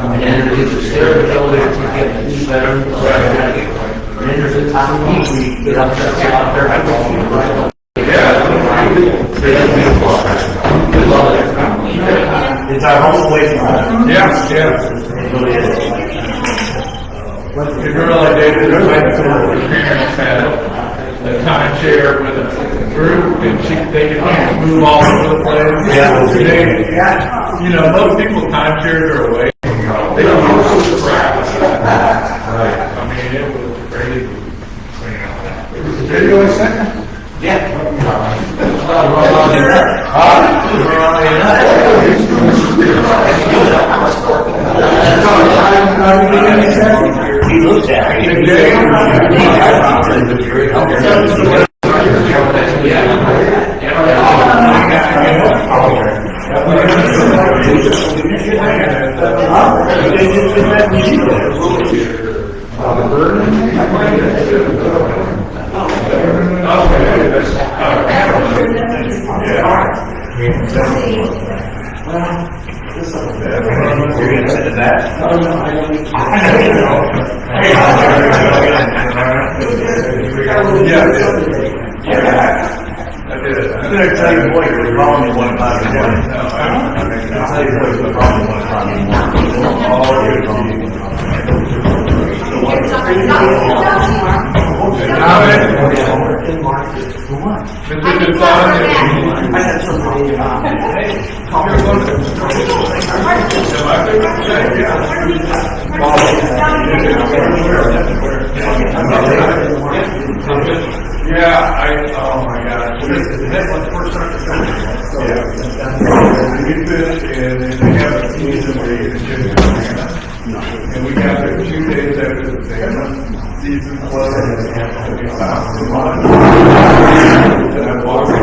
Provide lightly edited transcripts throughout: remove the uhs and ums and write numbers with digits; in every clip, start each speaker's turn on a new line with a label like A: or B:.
A: And then there's a stair elevator to get to the bedroom. And then there's a top where you get up there, right?
B: It's our home away from home.
C: Yeah, yeah.
B: It really is.
C: The girl I dated, her parents had a timeshare with a group, and they could move all over the place.
B: Yeah.
C: You know, most people's timeshares are away. They don't use the practice. I mean, it was crazy. Was the video I sent?
B: He looks at it. You're going to send it back? I'm going to tell you what you're wrong in one time. I'll tell you what you're wrong in one
C: Oh my gosh. We finished and they have a season where you can and we got there 2 days after the season closed and we found some money. And I walked and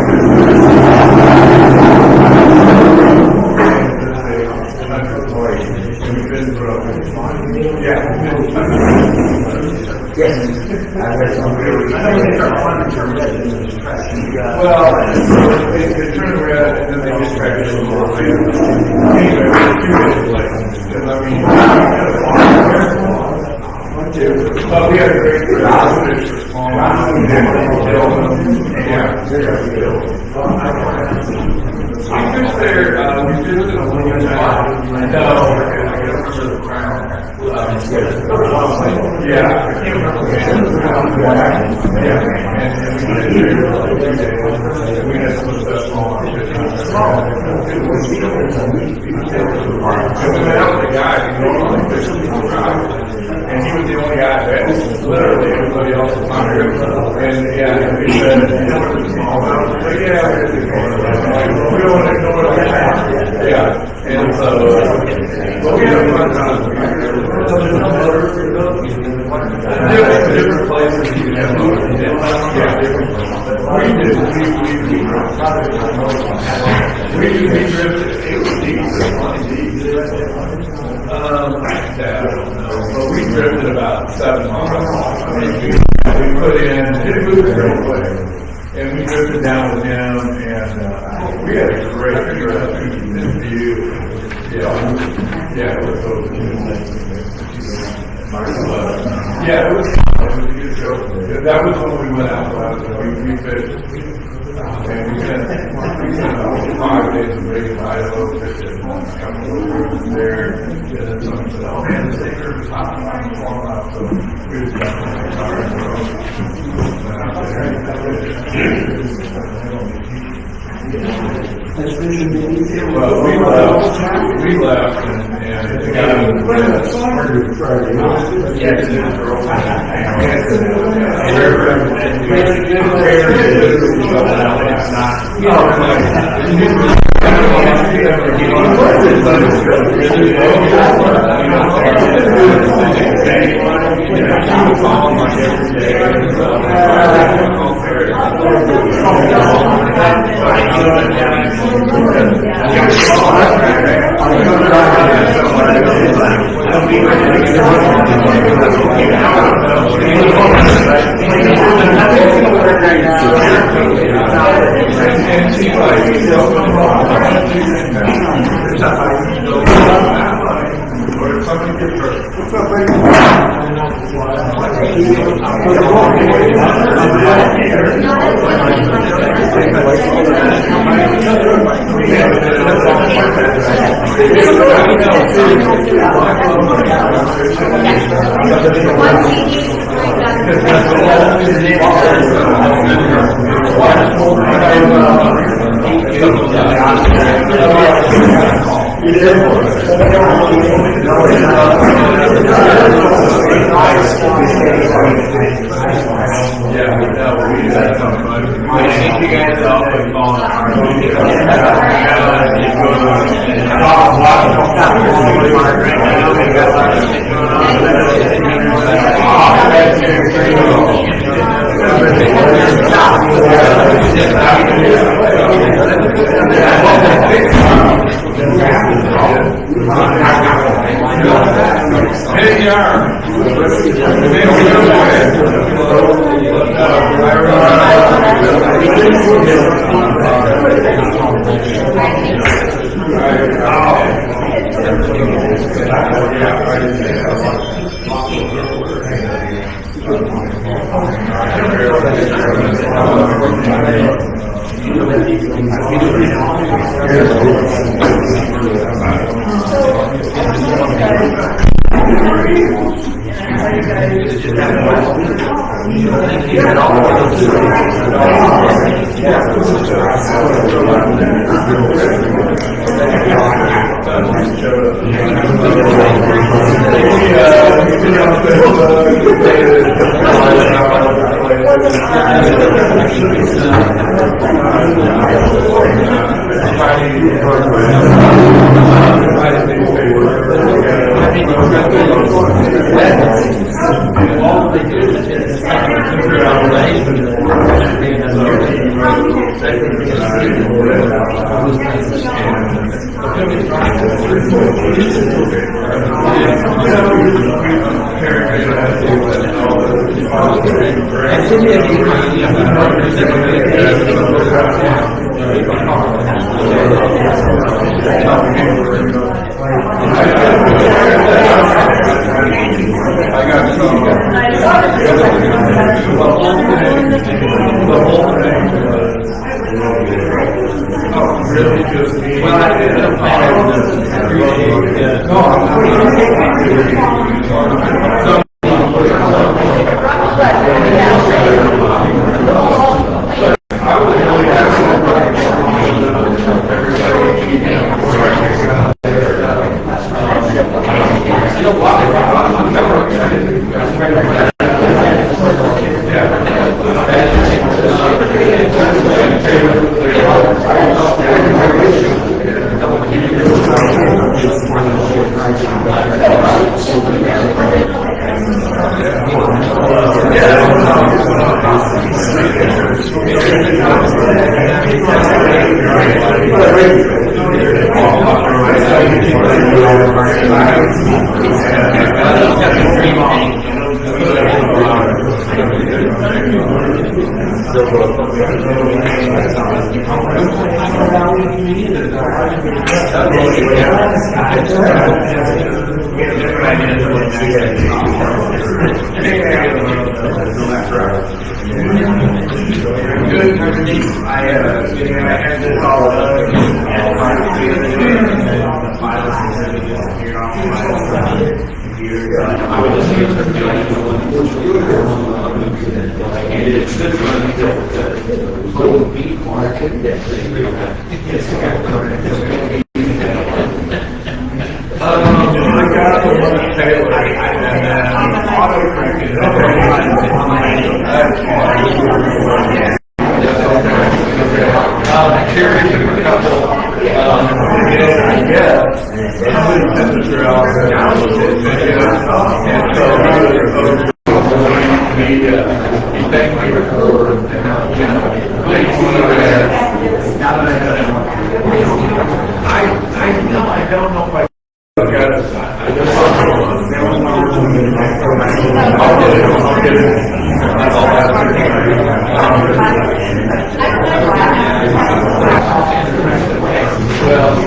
C: we've been broken. Well, they turn around and then they just try to do a little bit. Anyway, we're 2 days late. And I mean, but we had a great fish for small. I fish there, we visited a little bit. I guess for the crown. Yeah, I can't remember. And we had some of the best small fish. And we met up with a guy who normally fishes the crown. And he was the only guy there. Literally, everybody else was on here. And yeah, we said, it's small. But yeah, we don't want to ignore it. Yeah. And so, but we had a fun time. Different places you can have different we drifted. It was but we drifted about 7 miles. I mean, we put in, it moved real quick. And we drifted down with him, and we had a great view. Yeah, it was so yeah, it was a good show. That was when we went out. We fished. And we spent 5 days in Reagan, Idaho, fishing a couple of groups there. And then someone said, oh man, the state is hot. I'm falling out. So we just got the car and well, we left and the guy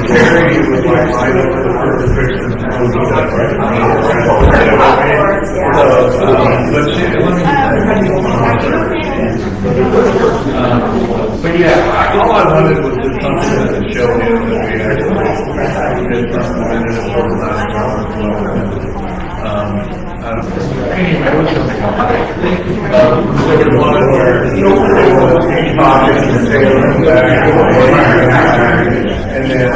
C: Terry was like, I know for the first picture. But yeah, all I wanted was just something that would show him that we actually did something and it was not. I don't know. Anyway, there was one where he was pockets and taking them back. And then,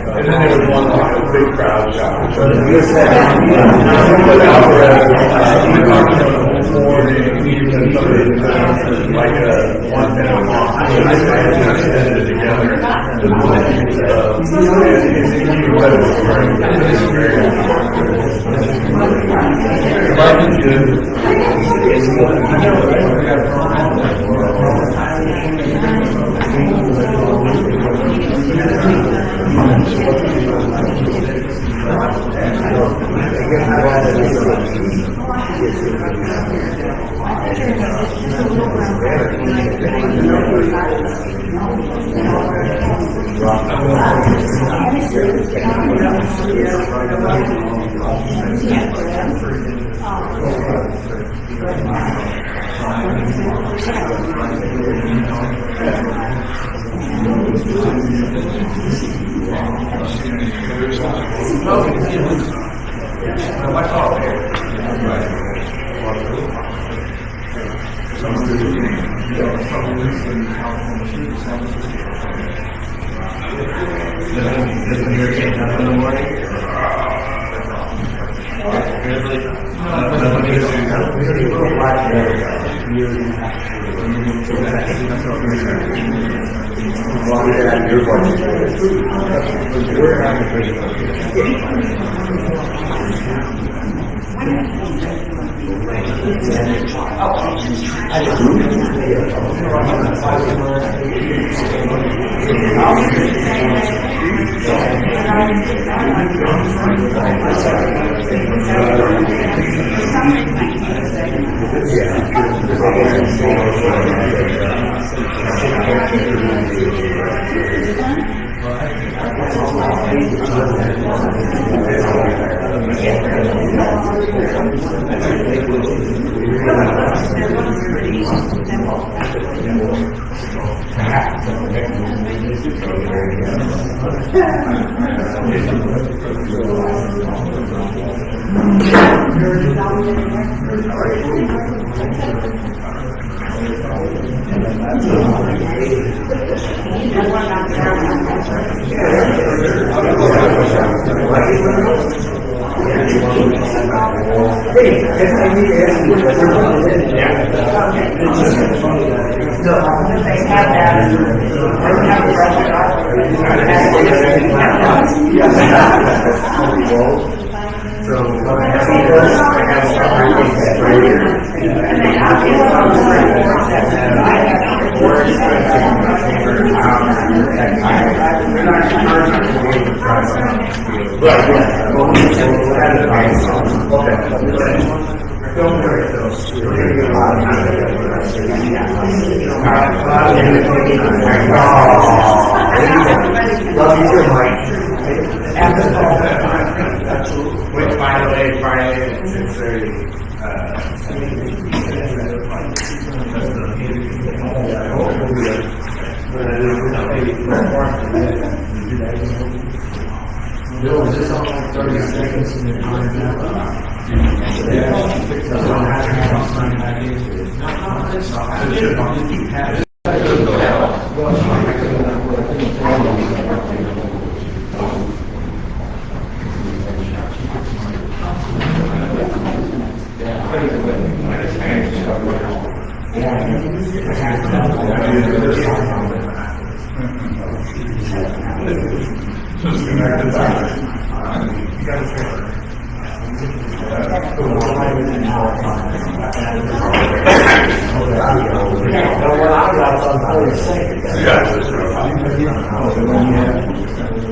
C: and then there was one like a big crowd shot. Like a 1 minute long. I edited it together. Life is good. Which, by the way, Friday at 6:30.
A: Bill, is this on like 30 seconds in your time now?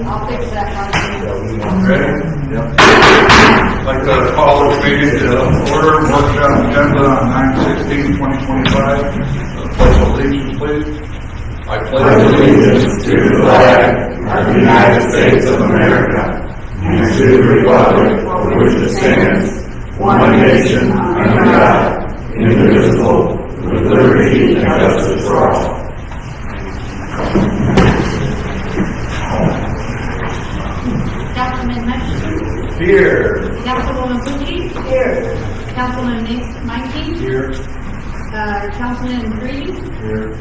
D: I'll fix that.
C: Ready? Yep. I'd like to call this meeting to order, workshop agenda on 9/16/2025. Pledge allegiance, please. I pledge allegiance to the flag of the United States of America
B: Here.
D: Councilwoman Pucci. Here. Councilman Mikey.
B: Here.
D: Councilman Reed.
B: Here.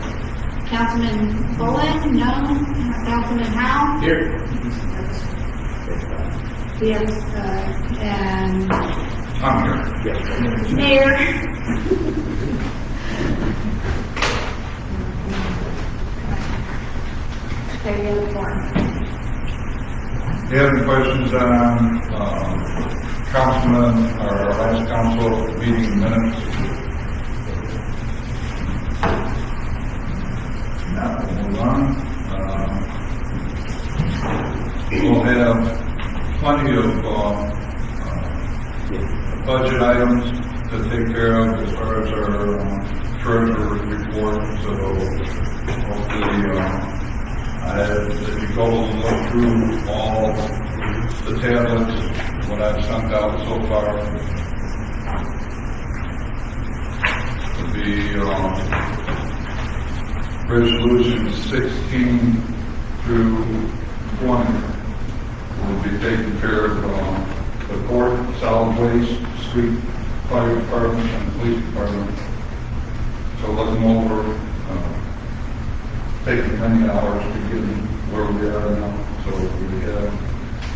D: Councilman Bullen, no. Councilman Howe.
B: Here.
D: Yes, and
C: I'm here.
D: Mayor. Okay, the other form.
C: Do you have any questions on, Councilman, or our last council meeting minutes? Now, we'll move on. We'll have plenty of, budget items to take care of as far as our, treasurer's report, so hopefully, if you go and look through all the tablets, what I've sent out so far, the resolution 16 through 20 will be taking care of the court, solid waste, street, fire department, and police department. So looking over, taking many hours to get where we are now, so we have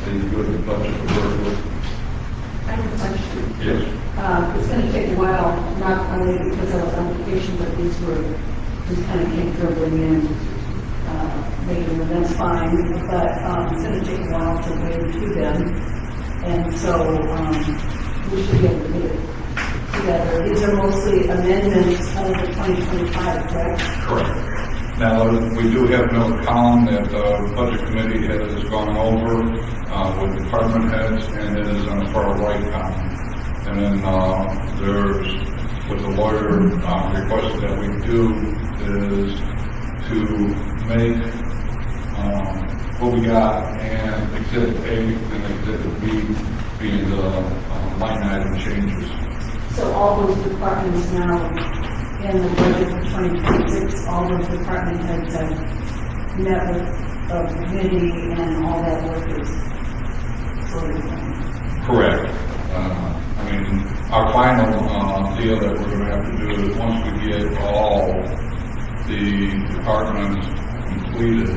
C: a good budget to work with.
E: I have a question.
C: Yes.
E: It's going to take a while, not only because I was on vacation, but these kind of came dribbling in later, and that's fine. But it's going to take a while to wade through them, and so we should be able to get it together. These are mostly amendments of the 2025, correct?
C: Correct. Now, we do have another column that the budget committee has gone over with department heads, and it is on the far right column. And then there's, what the lawyer requested that we do is to make what we got and exhibit A and exhibit B being the line item changes.
E: So all those departments now in the budget for 2026, all those department heads have met with the committee and all that work is sort of done.
C: Correct. I mean, our final deal that we're going to have to do is once we get all the departments completed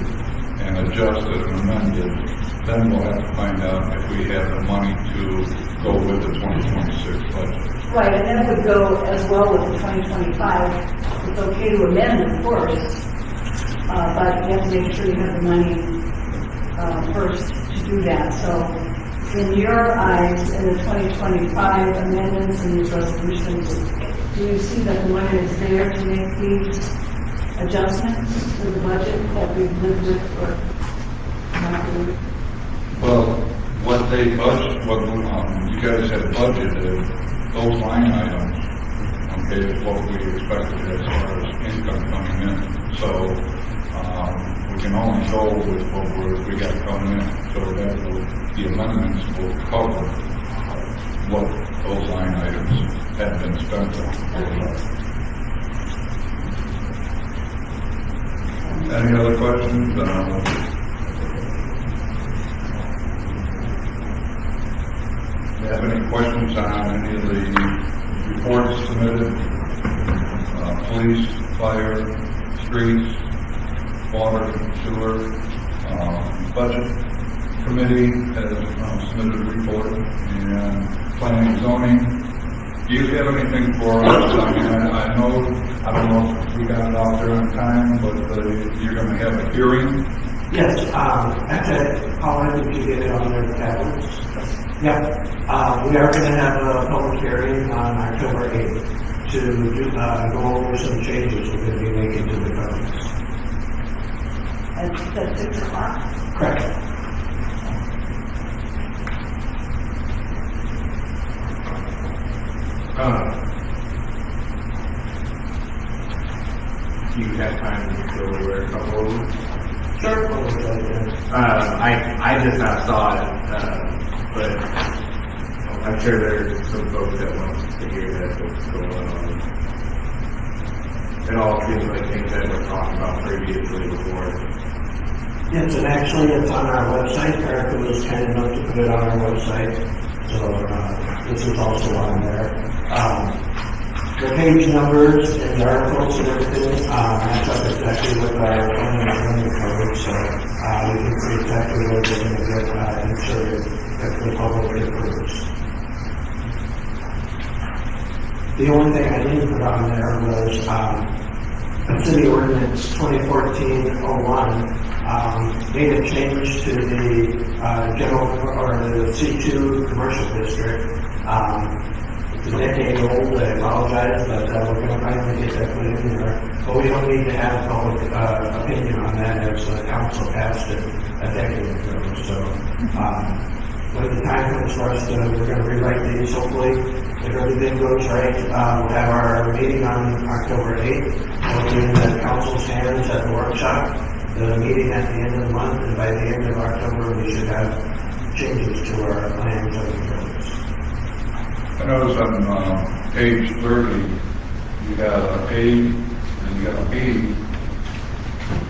C: and adjusted and amended, then we'll have to find out if we have the money to go with the 2026 budget.
E: Right, and then it would go as well with the 2025. It's okay to amend, of course, but you have to make sure you have the money first to do that. So in your eyes, in the 2025 amendments and these resolutions, do you see that the money is there to make these adjustments to the budget that we've lived with for not really?
C: Well, what they budget, what you guys have budgeted, those line items, okay, is what we expected as far as income coming in. So we can only go with what we got coming in. So that will, the amendments will cover what those line items have been spent on. Any other questions? Do you have any questions on any of the reports submitted? Police, fire, streets, water, sewer, budget committee has submitted a report, and planning and zoning. Do you have anything for us? I mean, I don't know if we got it out there on time, but you're going to have a hearing.
A: Yes, actually, Paula, did you get it on their tablets? Yeah, we are going to have a public hearing on October 8th to go over some changes we're going to be making to the codes.
E: At 6 o'clock?
A: Correct.
F: You have time to go over a couple of them?
A: Sure.
F: I just now saw it, but I'm sure there's some folks that want to hear that what's going on. It all seems like things that we're talking about previously before.
A: Yes, and actually it's on our website. Erica was kind enough to put it on our website. So, this is also on there. The page numbers and the articles and everything, match up exactly with our planning and zoning code. So, we can see exactly where they're going to get, inserted if the public approves. The only thing I didn't put on there was, City Ordinance 2014-01, made a change to the, general, or the C2 commercial district. It's a decade old, I apologize, but, we're gonna finally get that put in there. But we don't need to have public, opinion on that as the council passed it a decade ago. So, when the time comes for us to, we're gonna rewrite these, hopefully, if everything goes right. We'll have our meeting on October 8th. We'll be in the council's hands at the workshop, the meeting at the end of the month, and by the end of October, we should have changes to our plans and codes.
C: I noticed on, page 30, you got a A and you got a B,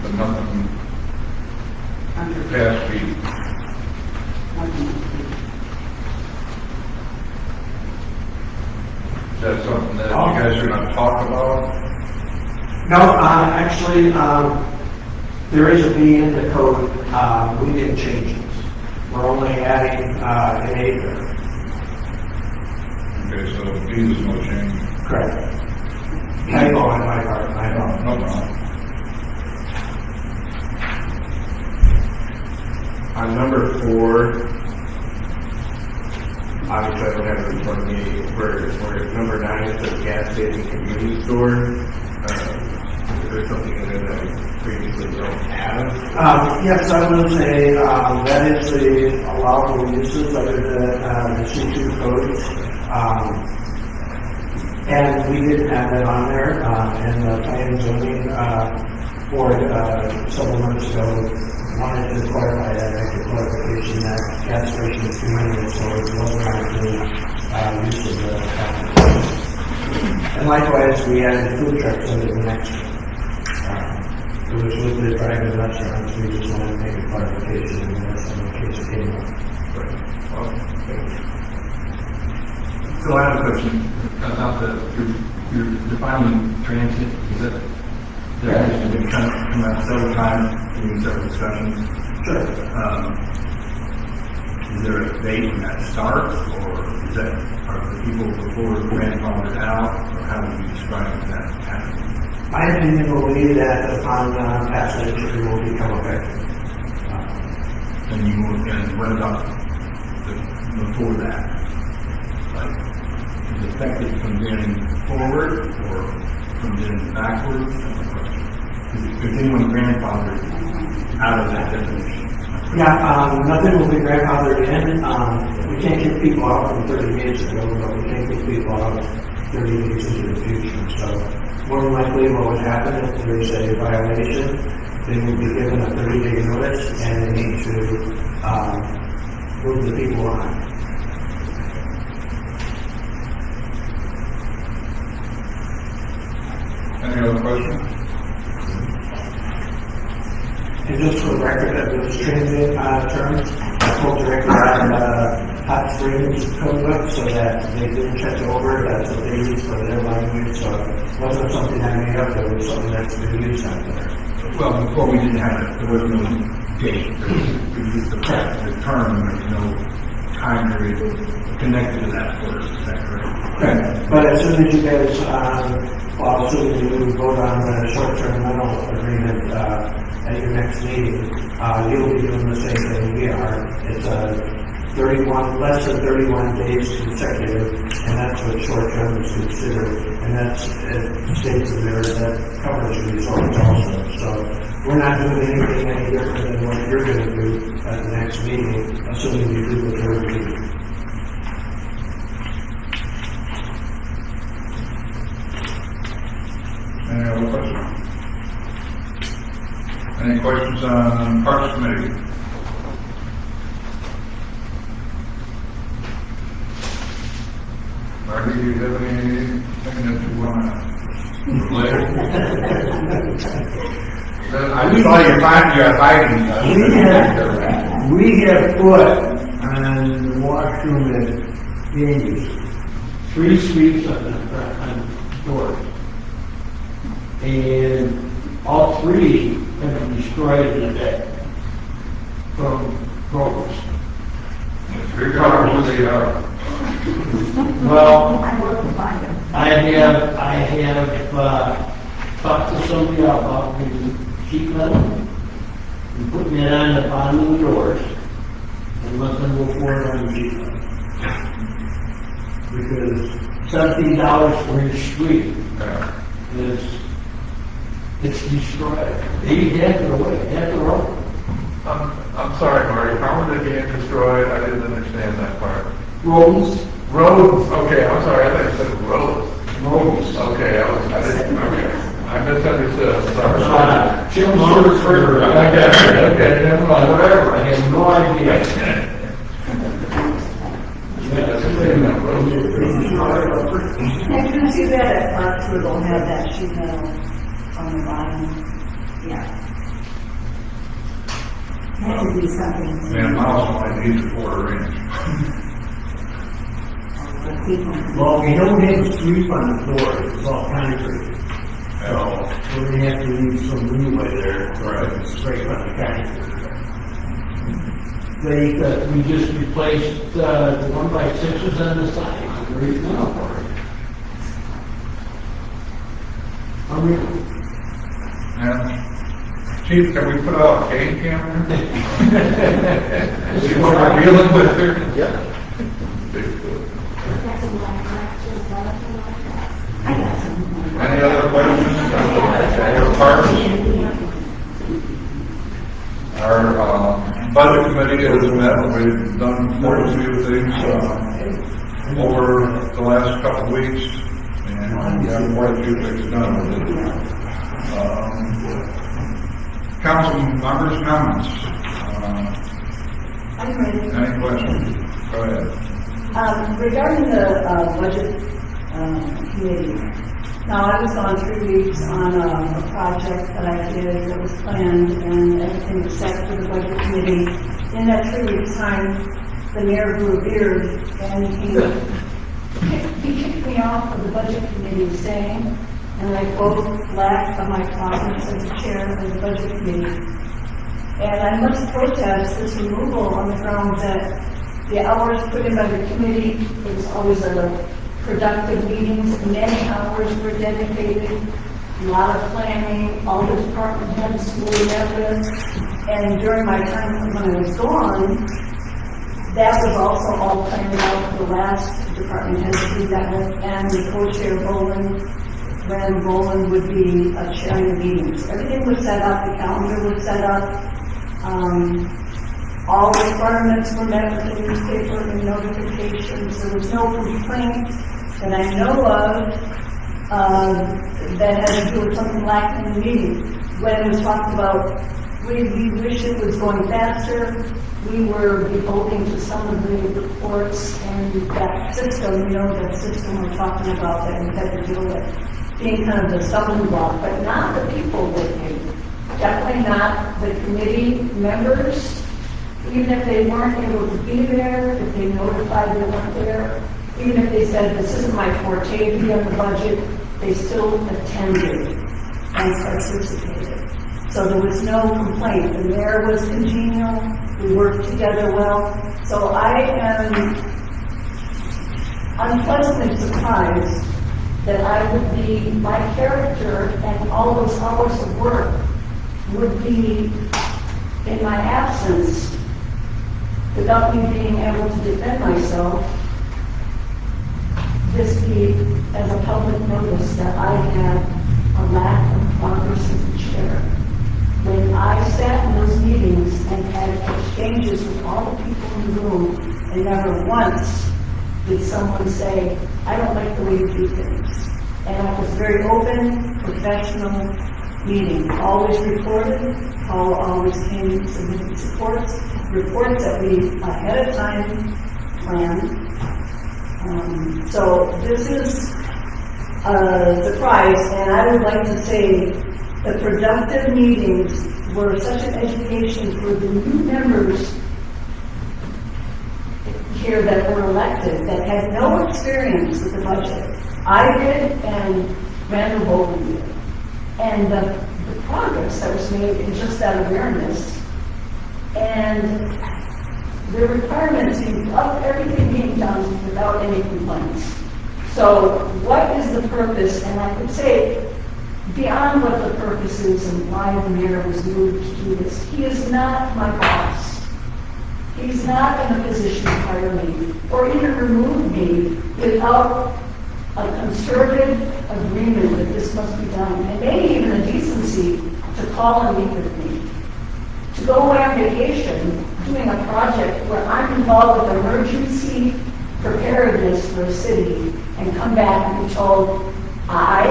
C: but nothing past B. Is that something that you guys are gonna talk about?
A: No, actually, there is a B in the code. We didn't change it. We're only adding an acre.
C: Okay, so B is no change.
A: Correct. Typo on my part, I
C: No
A: know.
C: problem.
F: On number 4, obviously I don't have it in front of me, where number 9 is the gas station convenience store. Is there something in there that we previously don't have?
A: Yes, I would say that is the allowable uses under the C2 codes. And we didn't have that on there, and the planning and zoning board several months ago wanted to clarify that, make a clarification that gas station convenience stores wasn't actually use of the and likewise, we added food trucks under the next one. It was with the drive-in restaurants, we just wanted to make a clarification in case it came up.
G: So I have a question about you're defining transit, is that, that has been come out several times in several discussions.
A: Sure.
G: Is there a date when that starts, or is that, are the people before grandfathered out, or how do you describe that happening?
A: My opinion will be that upon passage, it will become effective.
G: And what about before that? Like, is it effective from then forward, or from then backwards? Is it continuing grandfathered out of that definition?
A: Yeah, nothing will be grandfathered in. We can't kick people out from 30 days ago, but we can kick people out 30 days into the future. So more than likely what would happen if there's a violation, they will be given a 30-day notice and they need to move the people on.
C: Any other questions?
A: And just for the record, that those transient terms, I told directly on Hot Springs code book so that they didn't check it over. That's what they use for their language. So it wasn't something I made up. It was something that's been used out there.
G: Well, before we didn't have it, there was no date. We used the term, there's no time period connected to that word, is that correct?
A: Okay. But as soon as you guys, well, as soon as you vote on the short-term rental agreement at your next meeting, you'll be doing the same thing we are. It's 31, less than 31 days consecutive, and that's what short-term is considered. And that's, it states in there that covers resorts also. So we're not doing anything any different than what you're going to do at the next meeting, assuming you do the third meeting.
C: Any other questions? Any questions on Parks Committee? Marty, do you have anything that you want to relay? I saw your find, you got fighting.
A: We have put on the washroom at Daniels, 3 sweeps on the door. And all 3 have been destroyed in a day from growers.
C: Figure out who they are.
A: Well,
E: I work to find them.
A: I have talked to somebody about the sheet metal and putting it on the bottom of the doors and let them go forward on the sheet metal. Because $17 for each suite it's destroyed. They have it away, half the road.
C: I'm sorry, Marty, how were they being destroyed? I didn't understand that part.
A: Rodents,
C: Roads, okay, I'm sorry, I thought you said roads.
A: rodents.
C: Okay, I misunderstood, sorry.
A: Jim Motors further.
C: Okay, never mind.
A: Whatever, I have no idea.
E: And you see that at parks where they'll have that sheet metal on the bottom. Yeah. That would be something.
C: Man, Miles only needs a quarter inch.
A: Well, we don't have a sweep on the door, it's all concrete. So, we're gonna have to leave some leeway there for a scrape on the concrete. We just replaced, the 1x6s on the side, right now for it.
C: Chief, can we put out a game camera? See what we're dealing with here?
B: Yeah.
C: Any other questions? Our budget committee has met, we've done quite a few things over the last couple of weeks, and we have quite a few things done. Council members' comments.
E: I'm ready.
C: Any questions? Go ahead.
E: Regarding the budget committee, now I was on 3 weeks on a project that I did that was planned and everything was set for the budget committee. In that 3 weeks time, the mayor grew a beard and he kicked me off of the budget committee saying, and I quote, lack of my prominence as the chair of the budget committee. And I must protest this removal on the grounds that the hours put in by the committee, it was always a productive meetings, many hours were dedicated, a lot of planning, all the department heads were met with, and during my time when I was gone, that was also all planned out for the last department head to do that with, and the co-chair Boland, when Boland would be chairing the meetings. Everything was set up, the calendar was set up, all requirements were met with the newspaper and notifications. There was no complaint that I know of that had to do with something lacking in the meeting. When it was talked about, we wish it was going faster, we were beholden to some of the reports and that system, that system we're talking about that we had to deal with, being kind of the stumbling block, but not the people working. Definitely not the committee members, even if they weren't able to be there, if they notified they weren't there, even if they said, this isn't my forte to be on the budget, they still attended and participated. So there was no complaint. The mayor was congenial, we worked together well. So I am unpleasantly surprised that I would be, my character and all those hours of work would be in my absence without me being able to defend myself, this be as a public notice that I have a lack of progress as the chair. When I sat in those meetings and had exchanges with all the people in the room, and never once did someone say, I don't like the way you do things. And it was a very open, professional meeting, always reported, Paul always came and submitted reports that we ahead of time planned. So this is a surprise, and I would like to say The productive meetings were such an education for the new members here that were elected that had no experience with the budget. I did, and Randall Bolden did. And the progress that was made in just that awareness and the requirements of everything being done without any complaints. So what is the purpose? And I could say, beyond what the purpose is and why the mayor was moved to do this, he is not my boss. He's not in a position to hire me or even remove me without a concerted agreement that this must be done, and maybe even a decency to call and meet with me. To go away on vacation doing a project where I'm involved with emergency preparedness for a city and come back and be told I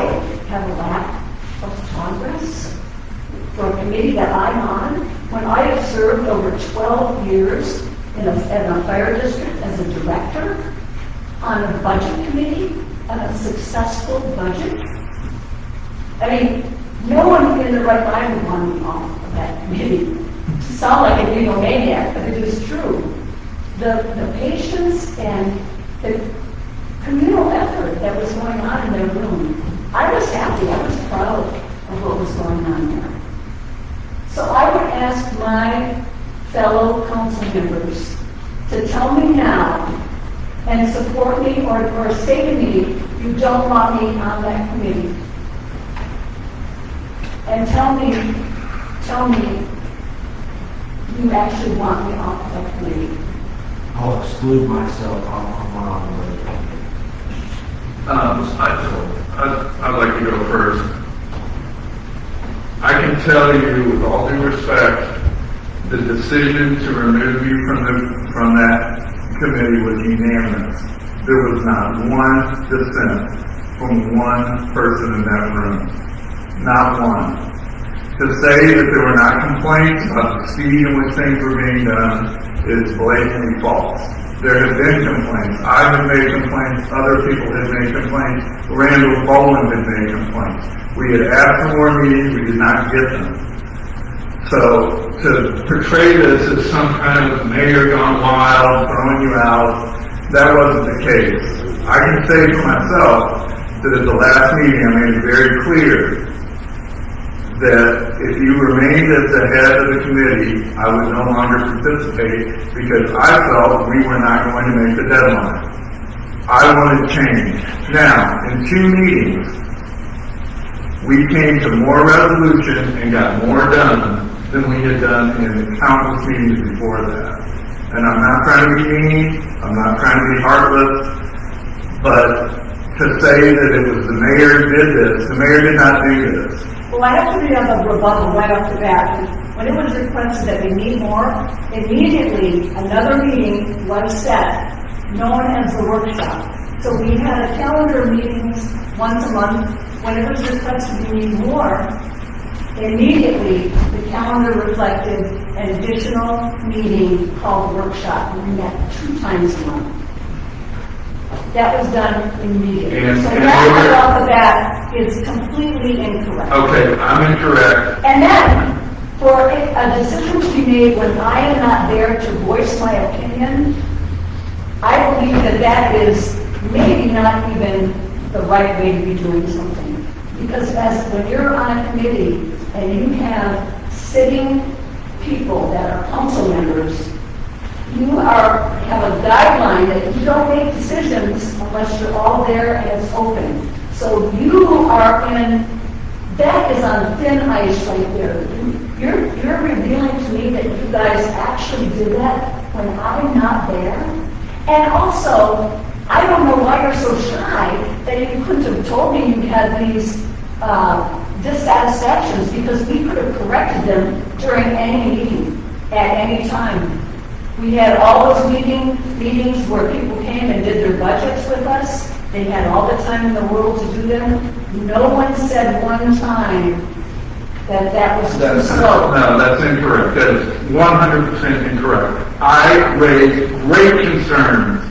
E: have a lack of progress for a committee that I'm on, when I have served over 12 years in a fire district as a director on a budget committee and a successful budget. I mean, no one in the right mind would want me off of that committee. Sound like a egomaniac, but it is true. The patience and the communal effort that was going on in their room, I was happy, I was proud of what was going on there. So I would ask my fellow council members to tell me now and support me or say to me, you don't want me on that committee. And tell me you actually want me off that committee.
A: I'll exclude myself, I'm on the
C: I'd like to go first. I can tell you with all due respect, the decision to remove you from that committee was unanimous. There was not one dissent from one person in that room. Not one. To say that there were not complaints about the speed in which things were being done is blatantly false. There have been complaints. I have made complaints. Other people have made complaints. Randall Boland had made complaints. We had asked for more meetings. We did not get them. So to portray this as some kind of mayor gone wild, throwing you out, that wasn't the case. I can say for myself that at the last meeting I made it very clear that if you remained as the head of the committee, I would no longer participate because I felt we were not going to make the deadline. I wanted change. Now, in 2 meetings, we came to more resolution and got more done than we had done in countless meetings before that. And I'm not trying to be mean, I'm not trying to be heartless, but to say that it was the mayor did this, the mayor did not do this.
E: Well, I have to read on the rebuttal right off the bat. When it was requested that we need more, immediately another meeting was set, known as the workshop. So we had a calendar of meetings once a month. When it was requested we need more, immediately the calendar reflected an additional meeting called workshop. We met 2 times a month. That was done immediately.
C: And
E: so that right off the bat is completely incorrect.
C: Okay, I'm incorrect.
E: And then, for a decision to be made when I am not there to voice my opinion, I believe that is maybe not even the right way to be doing something. Because when you're on a committee and you have sitting people that are council members, you have a guideline that you don't make decisions unless you're all there and it's open. So you are that is on thin ice right there. You're revealing to me that you guys actually did that when I'm not there. And also, I don't know why you're so shy that you couldn't have told me you had these dissatisfactions, because we could have corrected them during any meeting at any time. We had all those meetings where people came and did their budgets with us. They had all the time in the world to do them. No one said one time that was too slow.
C: No, that's incorrect. That is 100% incorrect. I raised great concerns.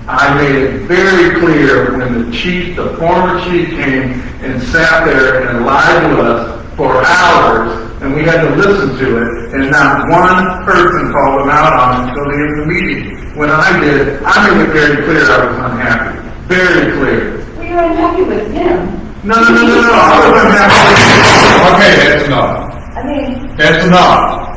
C: I made it very clear when the former chief came and sat there and lied to us
H: for hours, and we had to listen to it, and not one person called them out on it until the end of the meeting. When I did, I made it very clear I was unhappy. Very clear.
E: We were unhappy with him.
H: No, I was unhappy.
C: Okay, that's enough.
E: I mean,
C: That's enough.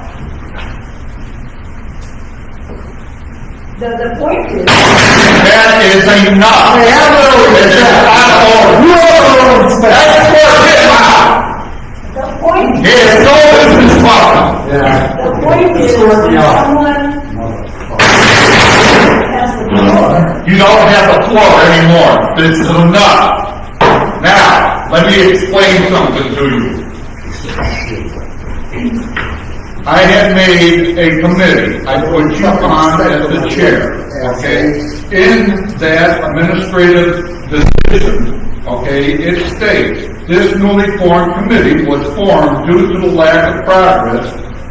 E: the point is,
C: That is enough. It's just out of order. That's for him out.
E: the point
C: He has no business talking.
E: The point is, when someone has the floor,
C: You don't have the floor anymore. This is enough. Now, let me explain something to you. I had made a committee. I put you on as the chair, okay? In that administrative decision, okay, it states, this newly formed committee was formed due to the lack of progress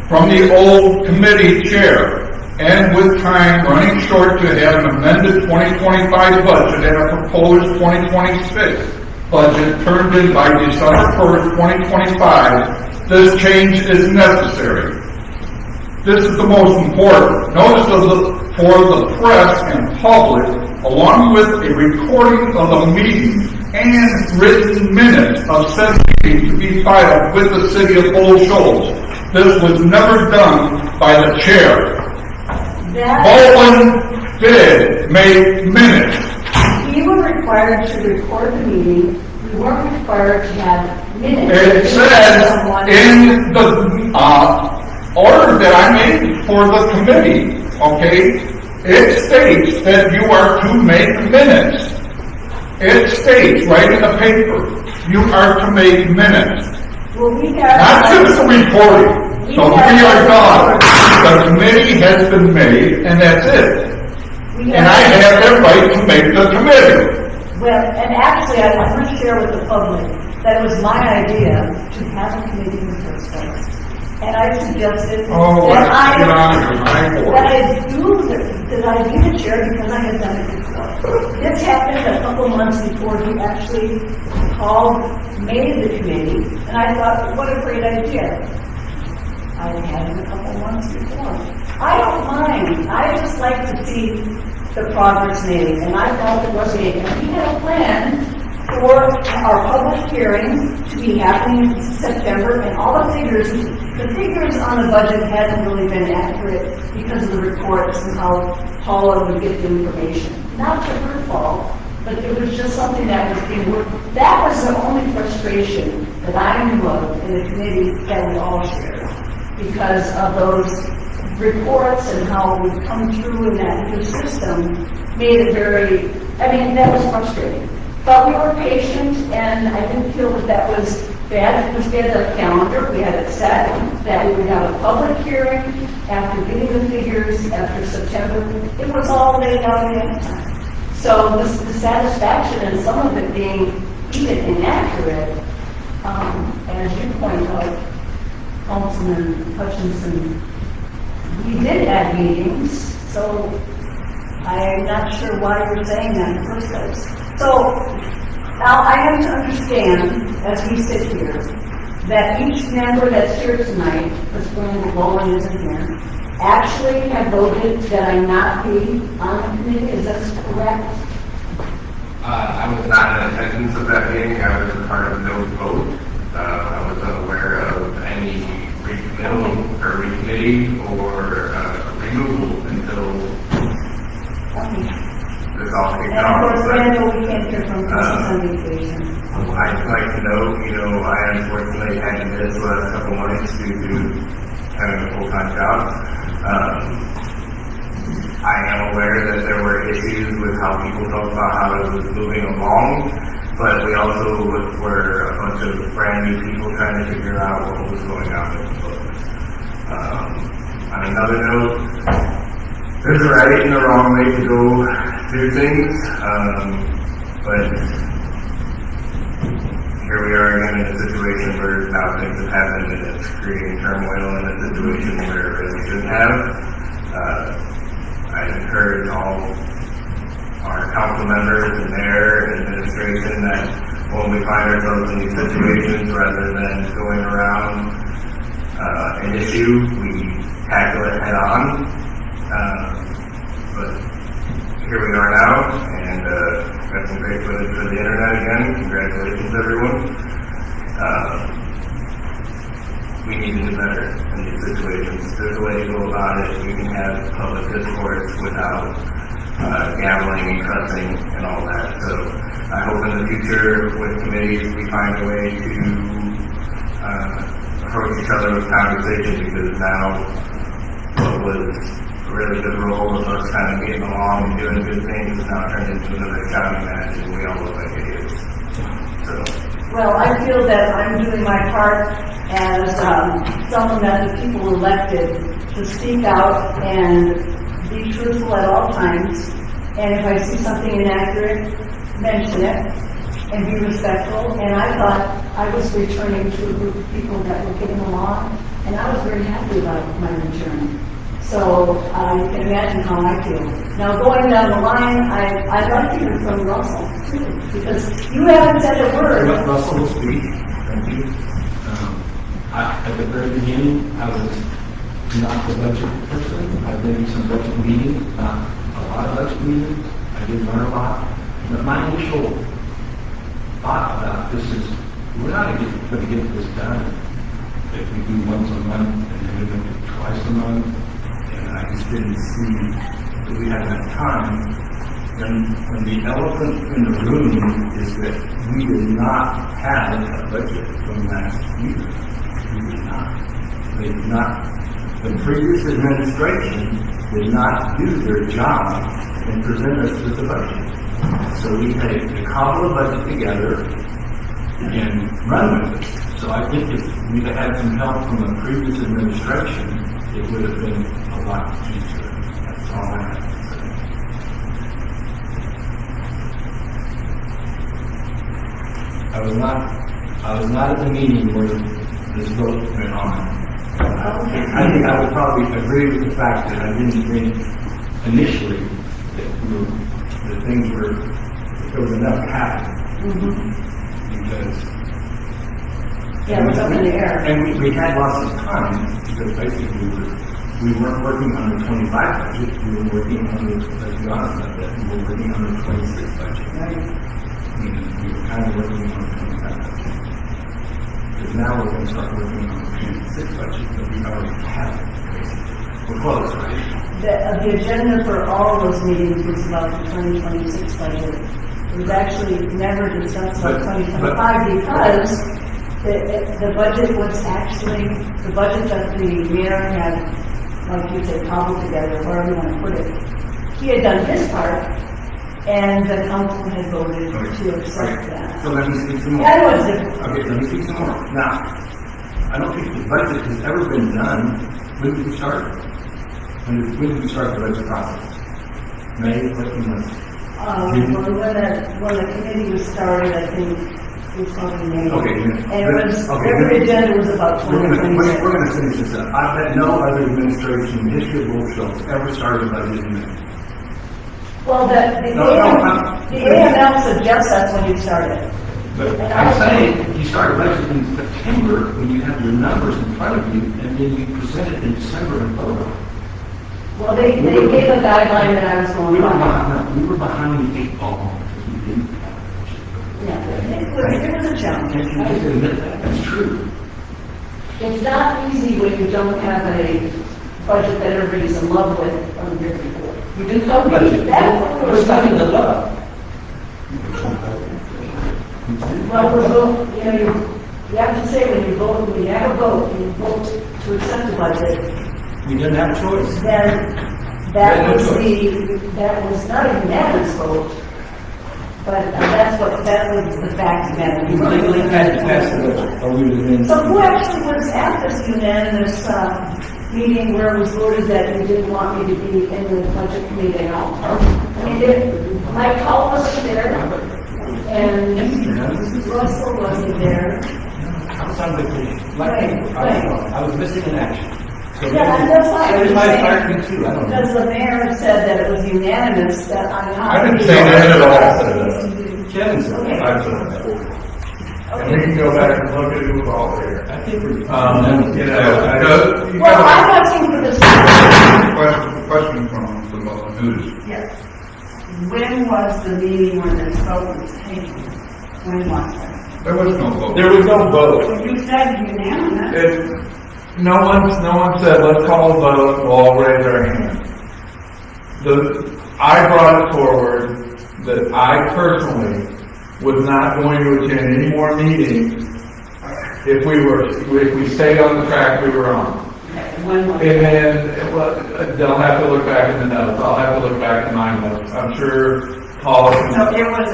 C: from the old committee chair, and with time running short to have an amended 2025 budget and a proposed 2026 budget turned in by December 1st, 2025, this change is necessary. This is the most important. Notice for the press and public, along with a recording of the meeting and written minutes of said meeting to be filed with the city of Old Shoals. This was never done by the chair. Baldwin did make minutes.
E: we were required to record the meeting, we weren't required to have minutes.
C: It says in the order that I made for the committee, okay, it states that you are to make minutes. It states right in the paper, you are to make minutes.
E: Well, we have.
C: Not just the reporting. So we are done. The committee has been made, and that's it. And I have the right to make the committee.
E: Well, and actually, I want to share with the public that it was my idea to have a committee in the first place. And I suggested
C: Oh,
E: that
C: get on your high horse.
E: that I be the chair because I had done it before. This happened a couple months before he actually made the committee, and I thought, what a great idea. I had it a couple months before. I don't mind. I just like to see the progress made, and I thought it was made. And we had a plan for our public hearing to be happening in September, and all the figures on the budget hadn't really been accurate because of the reports and how Paula would get the information. Not to her fault, but it was just something that was being worked. That was the only frustration that I knew of in the committee that we all shared, because of those reports and how we come through in that new system made it that was frustrating. But we were patient, and I didn't feel that was bad. It was we had a calendar, we had it set, that we would have a public hearing after getting the figures after September. It was all laid out ahead of time. So the satisfaction and some of it being even inaccurate, as you point out, Councilman Hutchinson, we did have meetings, so I'm not sure why you're saying that in the first place. So now I have to understand, as we sit here, that each member that's here tonight, as Brandon Bowen isn't here, actually have voted that I not be on the committee. Is that correct?
F: I was not in attendance of that meeting. I was a part of no vote. I was unaware of any recommittee or removal until this all came
E: And of course,
F: out.
E: Randall, we can't hear from Chris on vacation.
F: I'd like to know, I unfortunately had to miss the last couple months due to having a full-time job. I am aware that there were issues with how people talked about how it was moving along, but we also were a bunch of brand new people trying to figure out what was going on with the book. On another note, there's a right and a wrong way to go do things, but here we are again in a situation where now things have happened and it's creating turmoil in a situation where it really shouldn't have. I encourage all our council members and their administration that when we find ourselves in these situations, rather than going around an issue, we tackle it head on. But here we are now, and got some great footage for the internet again. Congratulations, everyone. We need to do better in these situations. There's a way to go about it. We can have public discourse without gambling and cussing and all that. So I hope in the future with committees we find a way to approach each other with conversation, because now what was a really good role of us kind of getting along and doing good things is now turned into another shouting match, and we all look like idiots. So.
E: Well, I feel that I'm doing my part as someone that the people elected to speak out and be truthful at all times. And if I see something inaccurate, mention it and be respectful. And I thought I was returning to a group of people that were getting along, and I was very happy about my return. So you can imagine how I feel. Now going down the line, I'd like to hear from Russell too, because you haven't said a word.
G: Russell will speak. Thank you. At the very beginning, I was not the budget person. I've been in some budget meetings, not a lot of budget meetings. I did learn a lot. But my initial thought about this is, we're not going to get this done if we do once a month and then we do twice a month. And I just didn't see that we had enough time. And the elephant in the room is that we did not have a budget from last year. We did not. They did not. The previous administration did not do their job and present us with a budget. So we had to cobble a budget together and run with it. So I think if we'd had some help from the previous administration, it would have been a lot easier. That's all I have to say. I was not at the meeting where this vote went on. I think I would probably agree with the fact that I didn't think initially that things were, that there was enough happening. Because
E: Yeah, it was up in the air.
G: and we had lots of time, because basically we weren't working on the 25 budget, we were working on the, let's be honest about that, we were working on the 26 budget. We were kind of working on the 25 budget. Because now we're going to start working on the 26 budget, but we already have it, basically. We're close, right?
E: The agenda for all those meetings was about the 2026 budget. It was actually never discussed about 2025 because the budget was actually, the budget that the mayor had, like you said, cobbled together, wherever you want to put it. He had done his part, and the council had voted to accept that.
G: So let me speak some more.
E: That was different.
G: Okay, let me speak some more. Now, I don't think the budget has ever been done. When did we start? When did we start the budget process? May, what month?
E: When the committee was started, I think it was probably May.
G: Okay.
E: And it was,
G: Okay.
E: every agenda was about
G: We're
E: 2026.
G: going to finish this up. I bet no other administration in the history of Bullshots ever started a budget in May.
E: Well, the AML suggests that's when you started.
G: But I'm saying, you start a budget in September when you have your numbers in front of you, and then you present it in December and vote on it.
E: Well, they gave a guideline that I was going by.
G: We were behind the 8 ball because we didn't have a budget.
E: Yeah, it was a challenge.
G: Can't you just admit that? That's true.
E: It's not easy when you don't have a budget that everybody's in love with from the year before.
G: We didn't have a budget. We're studying the law.
E: Well, we're vote, you know, you have to say when you vote, when you have a vote, you vote to accept the budget,
G: We didn't have a choice.
E: then that was not a unanimous vote, but that was the fact of the matter.
G: We really had to pass the budget, or we would have been.
E: So who actually was at this unanimous meeting where it was voted that you didn't want me to be in the budget committee at all? I mean, Mike Hall wasn't there, and Russell wasn't there.
G: I was on vacation. I was missing in action. So
E: Yeah, and that's why I was
G: everybody
E: saying,
G: fired me too, I don't know.
E: because the mayor said that it was unanimous, that I'm not.
C: I didn't say that at all.
G: Kevin said
E: Okay.
C: I said that. And we can go back and look at who was all there.
G: I think we're,
C: You know, you
E: Well, I'm
C: gotta-
E: asking for this,
H: Question from the who's,
E: yes. When was the meeting when this vote was taken? When was it?
H: there was no vote.
C: there was no vote.
E: Well, you said unanimous.
C: No one said, let's call a vote, we'll all raise our hand. I brought it forward that I personally was not going to attend any more meetings if we stayed on the track we were on.
E: Okay, when was
C: And
E: it?
C: then, well, they'll have to look back in the notes, I'll have to look back in my notes, I'm sure Paul.
E: So it was a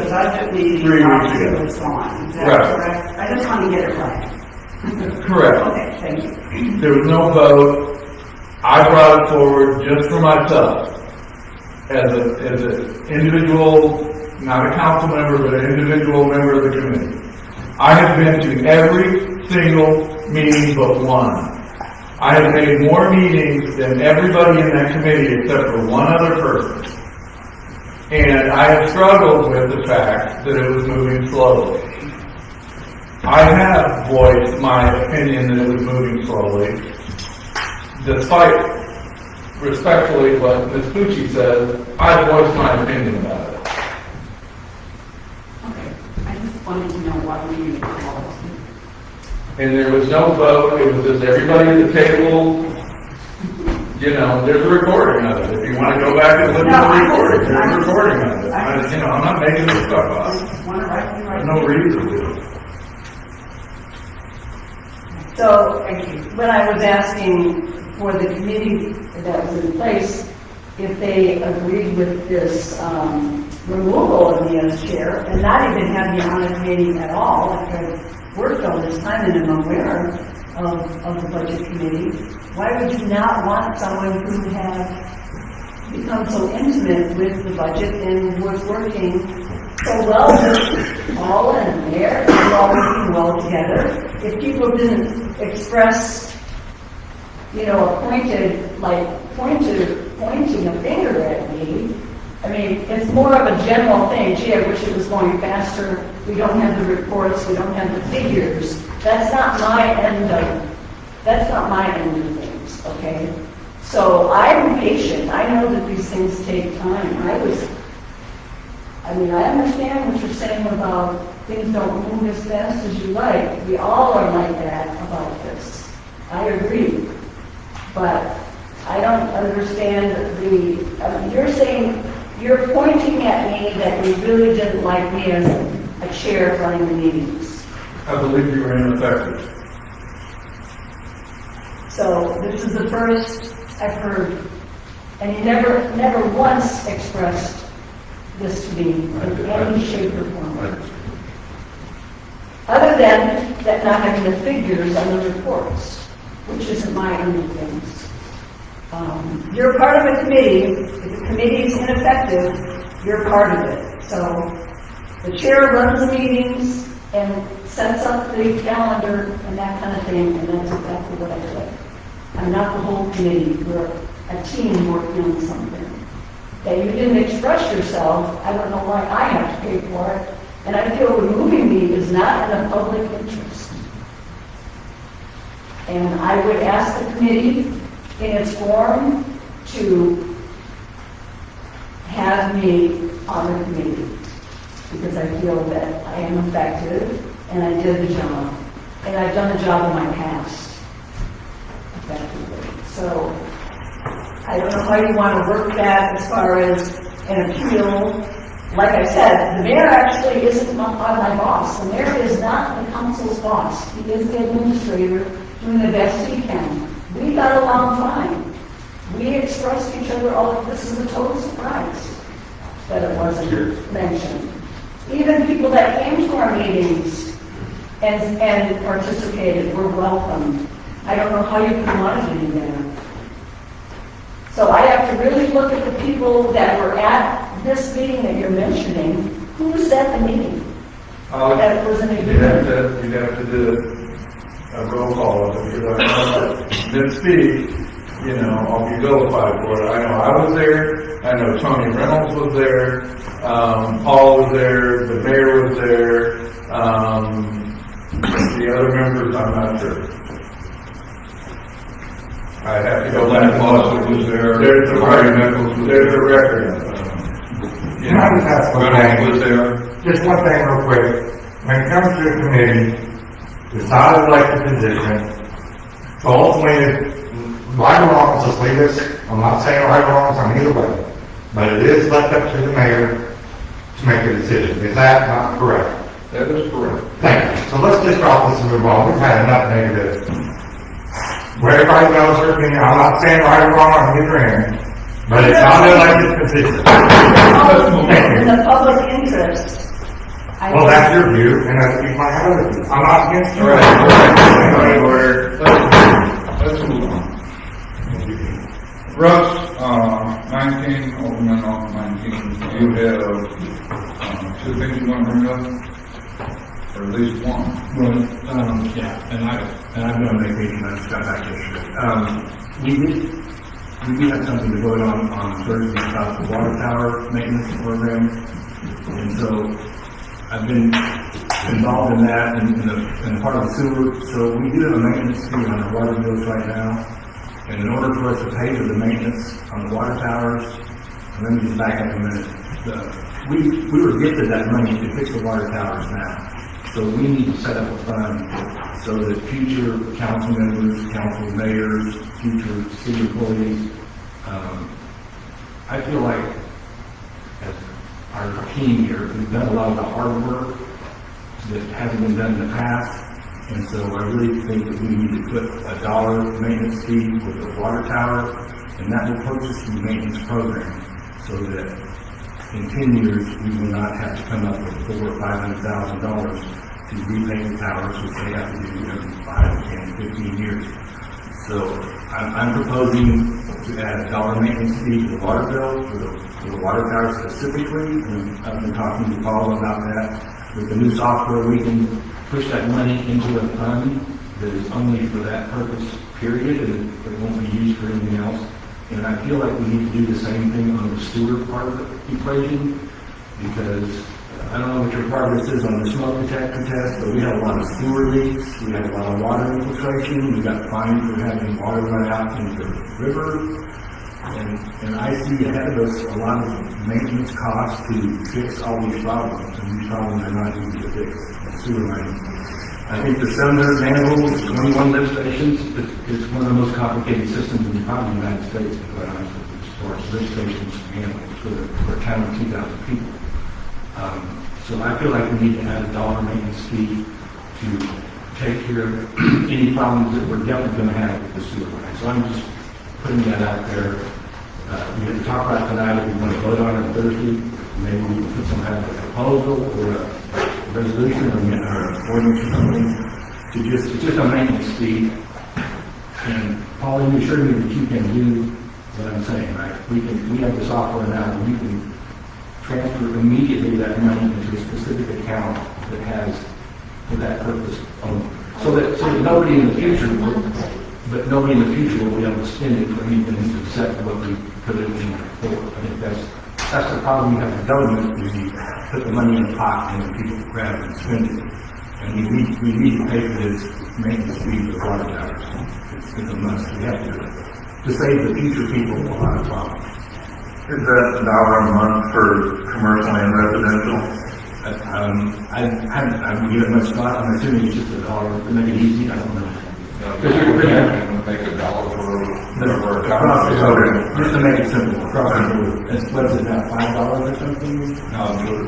E: budget meeting.
C: 3 weeks
E: obviously
C: ago.
E: It was gone. Is that
C: Right.
E: correct? I just want to get it right.
C: Correct.
E: Okay, thank you.
C: There was no vote. I brought it forward just for myself. As an individual, not a council member, but an individual member of the committee. I have been to every single meeting but one. I have made more meetings than everybody in that committee except for one other person. And I have struggled with the fact that it was moving slowly. I have voiced my opinion that it was moving slowly, despite respectfully what Ms. Pucci says, I voiced my opinion about it.
E: Okay, I just wanted to know what we need to call.
C: And there was no vote, it was just everybody at the table, you know, there's a recording of it. If you want to go back and listen to the recording, there's a recording of it. I'm not making this stuff up.
E: Want to write me right
C: There's no reason to.
E: So, when I was asking for the committee that was in place, if they agreed with this removal of me as chair, and not even have me on the committee at all, like I've worked all this time and am aware of the budget committee, why would you not want someone who had become so intimate with the budget and was working so well with all in there, and all working well together? If people didn't express, pointing a finger at me, I mean, it's more of a general thing. Gee, I wish it was going faster. We don't have the reports. We don't have the figures. That's not my end of things, okay? So I'm patient. I know that these things take time. I understand what you're saying about things don't move as fast as you like. We all are like that about this. I agree. But I don't understand you're saying, you're pointing at me that you really didn't like me as a chair running the meetings.
C: I believe you were ineffective.
E: So this is the first I've heard, and you never once expressed this to me in any shape or form. Other than that not having the figures on the reports, which isn't my end of things. You're part of a committee. If the committee is ineffective, you're part of it. So the chair runs the meetings and sets up the calendar and that kind of thing, and that's exactly what I do. I'm not the whole committee. We're a team working on something. That you didn't express yourself, I don't know why I have to pay for it, and I feel removing me is not in the public interest. And I would ask the committee in its form to have me on the committee, because I feel that I am effective and I did the job, and I've done the job in my past effectively. So I don't know how you want to work that as far as an appeal. Like I said, the mayor actually isn't my boss. The mayor is not the council's boss. He is the administrator doing the best he can. We got along fine. We expressed each other all. This is a total surprise that it wasn't mentioned. Even people that came to our meetings and participated were welcomed. I don't know how you can want to do that. So I have to really look at the people that were at this meeting that you're mentioning. Who was at the meeting? That wasn't a
C: You'd have to do a roll call of it, because I misspeak, I'll be vilified for it. I know I was there, I know Tony Reynolds was there, Paul was there, the mayor was there, The other members, I'm not sure. I have to go back and look. Was there? There's the record. There's the record.
I: Can I just ask one thing?
C: Was there?
I: Just one thing real quick. When it comes to a committee, decide elected position, so ultimately, right or wrong, just leave this, I'm not saying right or wrong, I'm either way, but it is left up to the mayor to make a decision. Is that not correct?
C: That is correct.
I: Thank you. So let's just drop this and move on. We've had enough negative. Where everybody knows their opinion, I'm not saying right or wrong on either end, but it's not an elected position.
E: In the public interest. I
I: Well,
E: think-
I: that's your view, and that's you might have other views. I'm not against you.
C: Let's move on. Russ, 19, Alderman off 19, you have, 2 things you want to bring up? Or at least one?
G: Well, yeah, and I've been on vacation, I just got back yesterday. We did have something to vote on Thursday about the water tower maintenance program. And so I've been involved in that and part of the sewer. So we do have a maintenance fee on our water bills right now. And in order for us to pay for the maintenance on the water towers, and let me just back up a minute. We were gifted that money to fix the water towers now. So we need to set up a fund so that future council members, council mayors, future city employees, I feel like as our team here, we've done a lot of the hard work that hasn't been done in the past. And so I really think that we need to put a $1 maintenance fee with the water tower, and that will purchase the maintenance program so that in 10 years, we will not have to come up with $400,000 or $500,000 to repaint the towers, which they have to do every 5, 10, 15 years. So I'm proposing to add a $1 maintenance fee to the water bill for the water tower specifically, and I've been talking to Paul about that. With the new software, we can push that money into a fund that is only for that purpose, period, and it won't be used for anything else. And I feel like we need to do the same thing on the sewer part of the equation, because I don't know what your progress is on the smoke detector test, but we have a lot of sewer leaks, we have a lot of water infiltration, we got fined for having water run out into the river, and I see ahead of us a lot of maintenance costs to fix all these problems, and these problems are not easy to fix, sewer lines. I think there's 700 manholes, 21 lift stations. It's one of the most complicated systems in probably the United States, to be quite honest with you, as far as lift stations handle for a town of 2,000 people. So I feel like we need to add a $1 maintenance fee to take care of any problems that we're definitely going to have with the sewer line. So I'm just putting that out there. We have to talk about tonight if we want to vote on it Thursday. Maybe we can put some kind of a proposal or a resolution or ordinance or something to just a maintenance fee. And Paul, you assure me that you can do what I'm saying, right? We have the software now, and we can transfer immediately that money into a specific account that has for that purpose only. So that nobody in the future will be able to spend it for anything except what we put it in for. I think that's the problem we have with government, is you put the money in the pot and then people grab it and spend it. And we need to pay for this maintenance fee for the water towers. It's a must. We have to save the future people a lot of problems.
H: Is that $1 a month for commercial and residential?
G: I haven't given much thought. I'm assuming it's just $1 to make it easy. I don't know.
C: Make $1 for
G: Across the board, just to make it simple, across the board. What is it now, $5 or something?
C: No,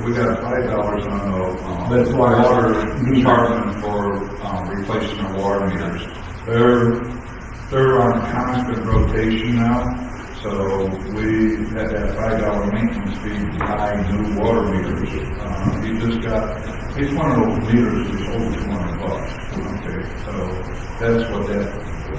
C: we got $5 on
G: But it's
C: the
G: water.
C: water department for replacement of water meters. They're on constant rotation now, so we had that $5 maintenance fee to buy new water meters. Each one of those meters is over $200. Okay, so that's what that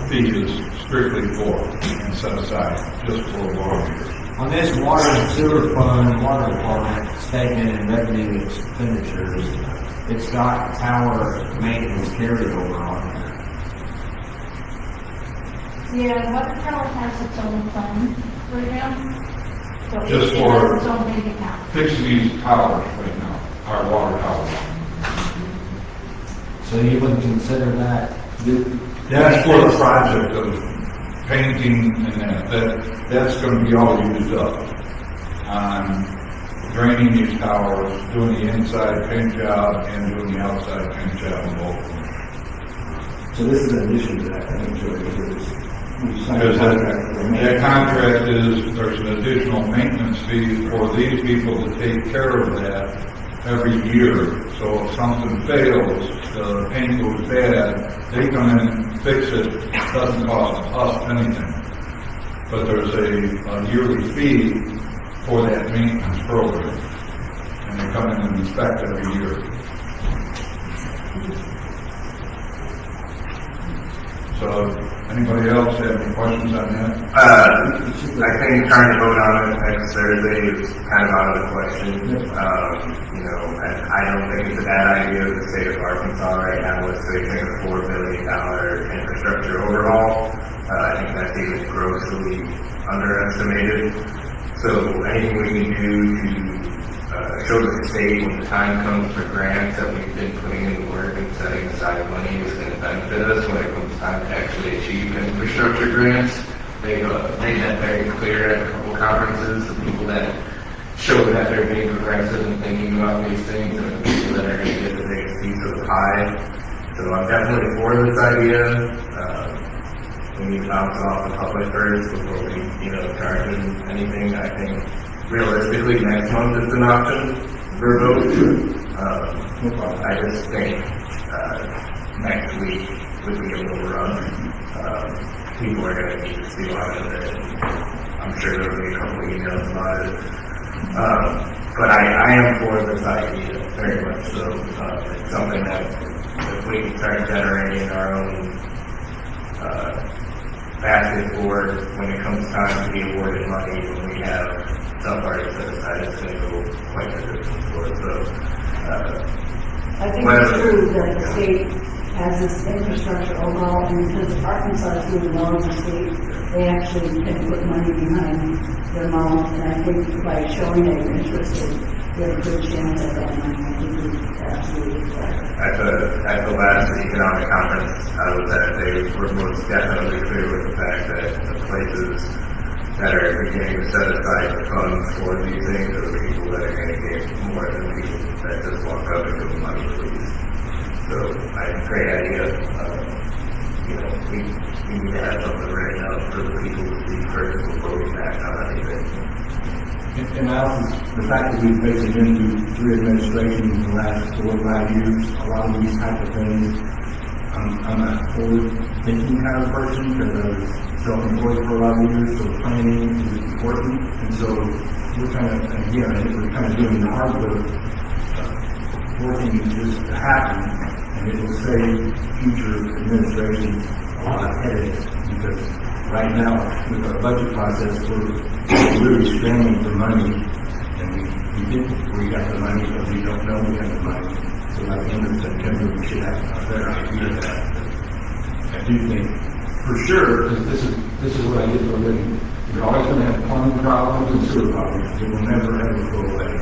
C: fee is strictly for, and set aside just for water meters.
J: On this water and sewer fund, water department statement and revenue expenditures, it's got tower maintenance carryover on there.
D: Yeah, water tower has its own fund program. So
C: Just
D: it
C: for-
D: has its own bank account.
C: Fixing these towers right now, our water towers.
J: So you wouldn't consider that?
G: That's for the project of painting and that's gonna be all used up on draining these towers, doing the inside paint job and doing the outside paint job in both of them.
J: So this is in addition to that, I think, Joey, because we signed a
G: Because
J: contract for
G: that
J: maintenance.
G: contract is, there's an additional maintenance fee for these people to take care of that every year. So if something fails, the paint goes bad, they come in and fix it, doesn't cost us anything. But there's a yearly fee for that maintenance program. And they come in and inspect every year. So, anybody else have any questions on that?
F: I think trying to vote on it next Thursday is kind of out of the question. You know, and I don't think it's a bad idea of the state of Arkansas right now is facing a $4 billion infrastructure overhaul. I think that's even grossly underestimated. So anything we can do to show the state when the time comes for grants that we've been putting in the work and setting aside money is going to benefit us when it comes time to actually achieve infrastructure grants. They've made that very clear at a couple conferences, the people that show that they're being progressive and thinking about these things and the people that are going to get the biggest piece of the pie. So I'm definitely for this idea. We need to bounce it off the public first before we, charge them anything. I think realistically next month is an option for a vote. I just think next week would be a little rough. People are going to need to see on it, and I'm sure there will be a couple of emails about it. But I am for this idea, very much so. It's something that if we can start generating our own basket for when it comes time to be awarded money, when we have stuff already set aside, it's going to go quite a distance for it. So,
E: I think it's true that the state has this infrastructure overall, and because Arkansas is doing well in the state, they actually can put money behind their mouth, and I think by showing that you're interested, you have a good chance at that money. I think you're absolutely correct.
F: At the last economic conference I was at, they were most definitely clear with the fact that the places that are beginning to set aside funds for these things are the people that are going to get more than people that just walk up and give them money, please. So, great idea. We need to have something right now for the people to see first before we act on anything.
J: And also, the fact that we've basically been through 3 administrations in the last 4 or 5 years, a lot of these type of things, I'm a forward-thinking kind of person because I was self-employed for a lot of years, so planning is important. And so we're kind of, again, I think we're kind of doing the hard work, working just to happen, and it will save future administrations a lot of headaches because right now, with our budget process, we're really scrambling for money, and we think we got the money, but we don't know we have the money. So by the end of September, we should have a better idea of that. I do think, for sure, because this is what I did for a living, you're always going to have plumbing problems and sewer problems. They will never ever go away.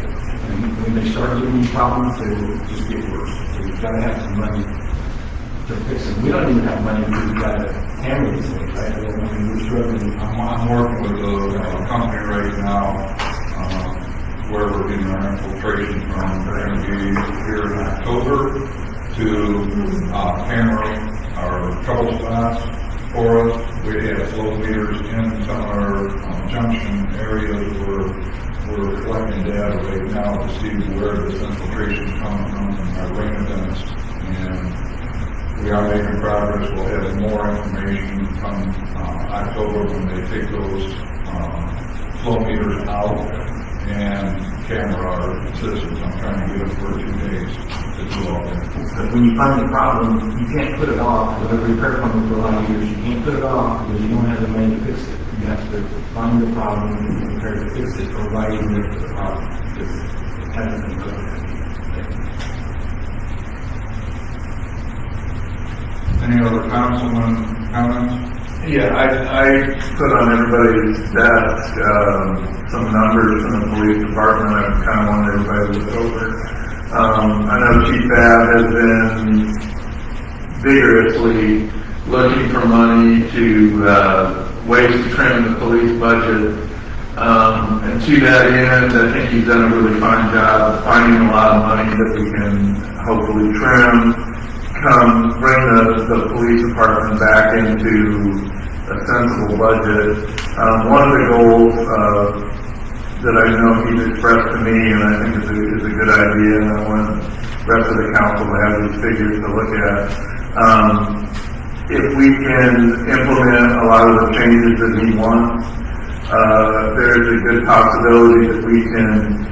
J: And when they start getting these problems, they will just get worse. So you've got to have some money to fix them. We don't even have money because we've got to handle these things, right? I mean, we're struggling.
G: I'm working with a company right now, where we're getting our infiltration from. They're going to be here in October to camera our trouble spots for us. We have flow meters in some of our junction areas where we're collecting data right now to see where this infiltration is coming from and our rain events. And we are making progress. We'll have more information come October when they take those flow meters out and camera our systems. I'm trying to get it for 2 days to do all that.
J: But when you find the problem, you can't put it off. With a repair company for a lot of years, you can't put it off because you don't have the money to fix it. You have to find the problem and prepare to fix it, or write in there for the problem because it hasn't been done.
G: Any other councilman comments?
H: Yeah, I put on everybody's desk, some numbers from the police department. I kind of wanted everybody to look over. I know Chief Babb has been vigorously looking for money to, ways to trim the police budget. And to that end, I think he's done a really fine job of finding a lot of money that we can hopefully trim, bring the police department back into a sensible budget. One of the goals, that I know he's expressed to me, and I think is a good idea, and I want the rest of the council to have these figures to look at. If we can implement a lot of the changes that he wants, there's a good possibility that we can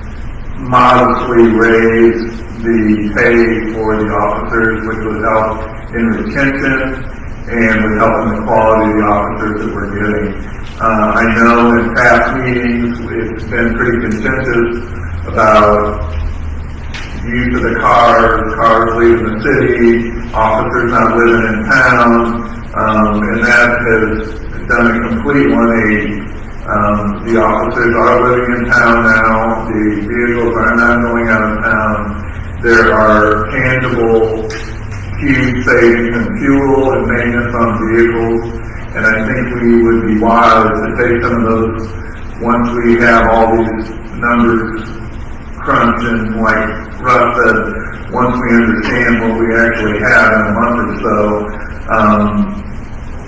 H: modestly raise the pay for the officers, which would help in retention and would help in the quality of the officers that we're getting. I know in past meetings, it's been pretty contentious about use of the cars leaving the city, officers not living in town, and that has done a complete 180. The officers are living in town now, the vehicles are not going out of town, there are tangible, huge savings in fuel and maintenance on vehicles. And I think we would be wise to take some of those, once we have all these numbers crunched, and like Russ said, once we understand what we actually have in a month or so,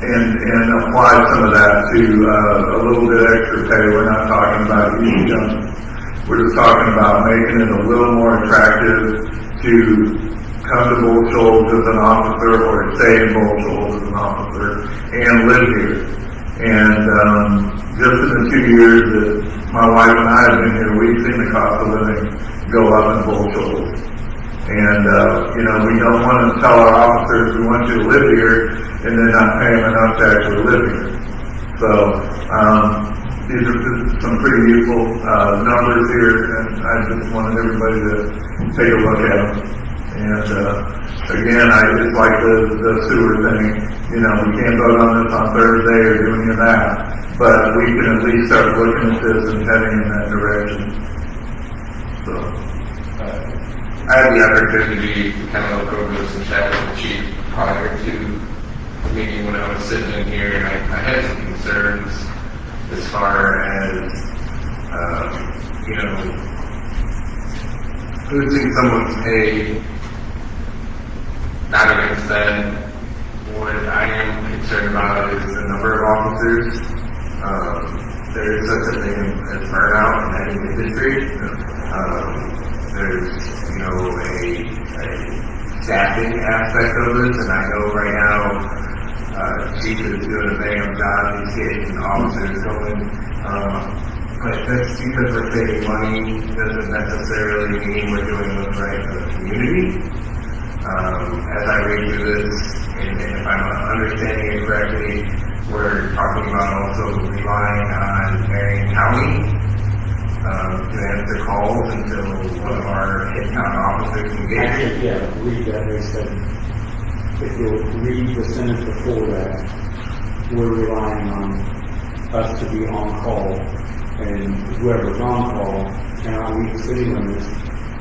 H: and apply some of that to a little bit extra pay. We're not talking about easy jumps. We're just talking about making it a little more attractive to come to Bull Shoals as an officer, or stay in Bull Shoals as an officer, and live here. And just in the 2 years that my wife and I have been here, we've seen the cost of living go up in Bull Shoals. And we don't want to tell our officers we want you to live here and then not pay them enough to actually live here. So these are just some pretty useful numbers here, and I just wanted everybody to take a look at them. And again, it's like the sewer thing. We can't vote on this on Thursday or do any of that, but we can at least start looking at this and heading in that direction. So,
F: I had the opportunity to kind of look over this and chat with the chief prior to the meeting when I was sitting in here, and I had some concerns as far as, losing someone's pay. Not against that. What I am concerned about is the number of officers. There is such a thing as burnout in any industry. There's, a staffing aspect of this, and I know right now, Chief is doing a damn job. He's getting officers going. But that's because we're saving money doesn't necessarily mean we're doing what's right for the community. As I read through this, and if I'm understanding it correctly, we're talking about also relying on Marion County to answer calls until one of our headcount officers can get here.
K: Actually, yeah, read that. They said, if you'll read the sentence before that, we're relying on us to be on call, and whoever's on call cannot leave the city limits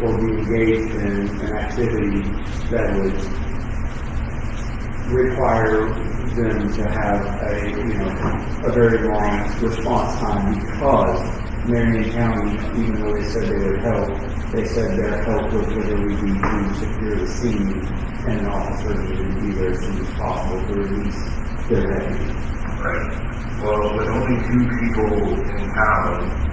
K: or be engaged in an activity that would require them to have a very long response time, because Marion County, even though they said they would help, they said their help would literally be to secure the scene, and an officer would be there as soon as possible to release their deputy.
F: Right. Well, with only 2 people in town,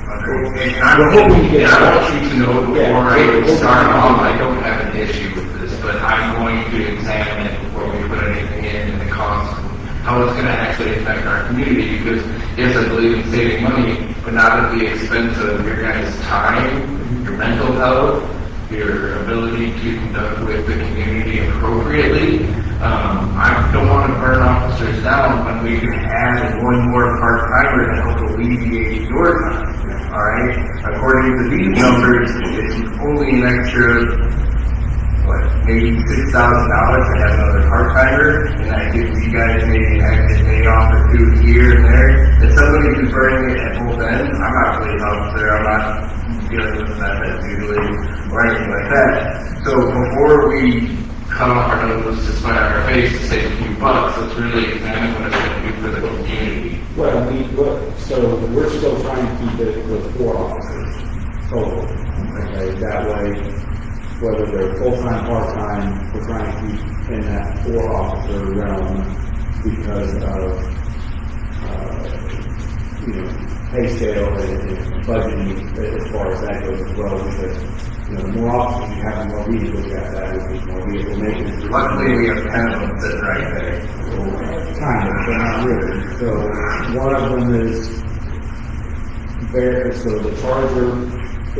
F: and I want you to know before I start off, I don't have an issue with this, but I'm going to examine it before we put anything in the cost, how it's going to actually affect our community, because yes, I believe in saving money, but not at the expense of your guys' time, your mental health, your ability to conduct with the community appropriately. I don't want to burn officers down when we can add one more part-timer to help alleviate your time. All right? According to these numbers, it's only an extra, maybe $6,000 to have another part-timer, and I give you guys maybe an extra day off or 2 here and there. If somebody who's burning it at both ends, I'm not really an officer, I'm not dealing with that usually, or anything like that. So before we
L: cut off our nose to spite our face to save a few bucks. Let's really examine what it's going to do for the community.
K: Well, so we're still trying to keep it with 4 officers total. Okay, that way, whether they're full-time, part-time, we're trying to keep in that 4 officer realm because of, pay scale and budgeting as far as that goes as well, because, the more officers you have, the more vehicles you have to have, which is more vehicle maintenance.
F: Luckily, we have 10 of them sitting right there.
K: Kind of, but not really. So one of them is so the Charger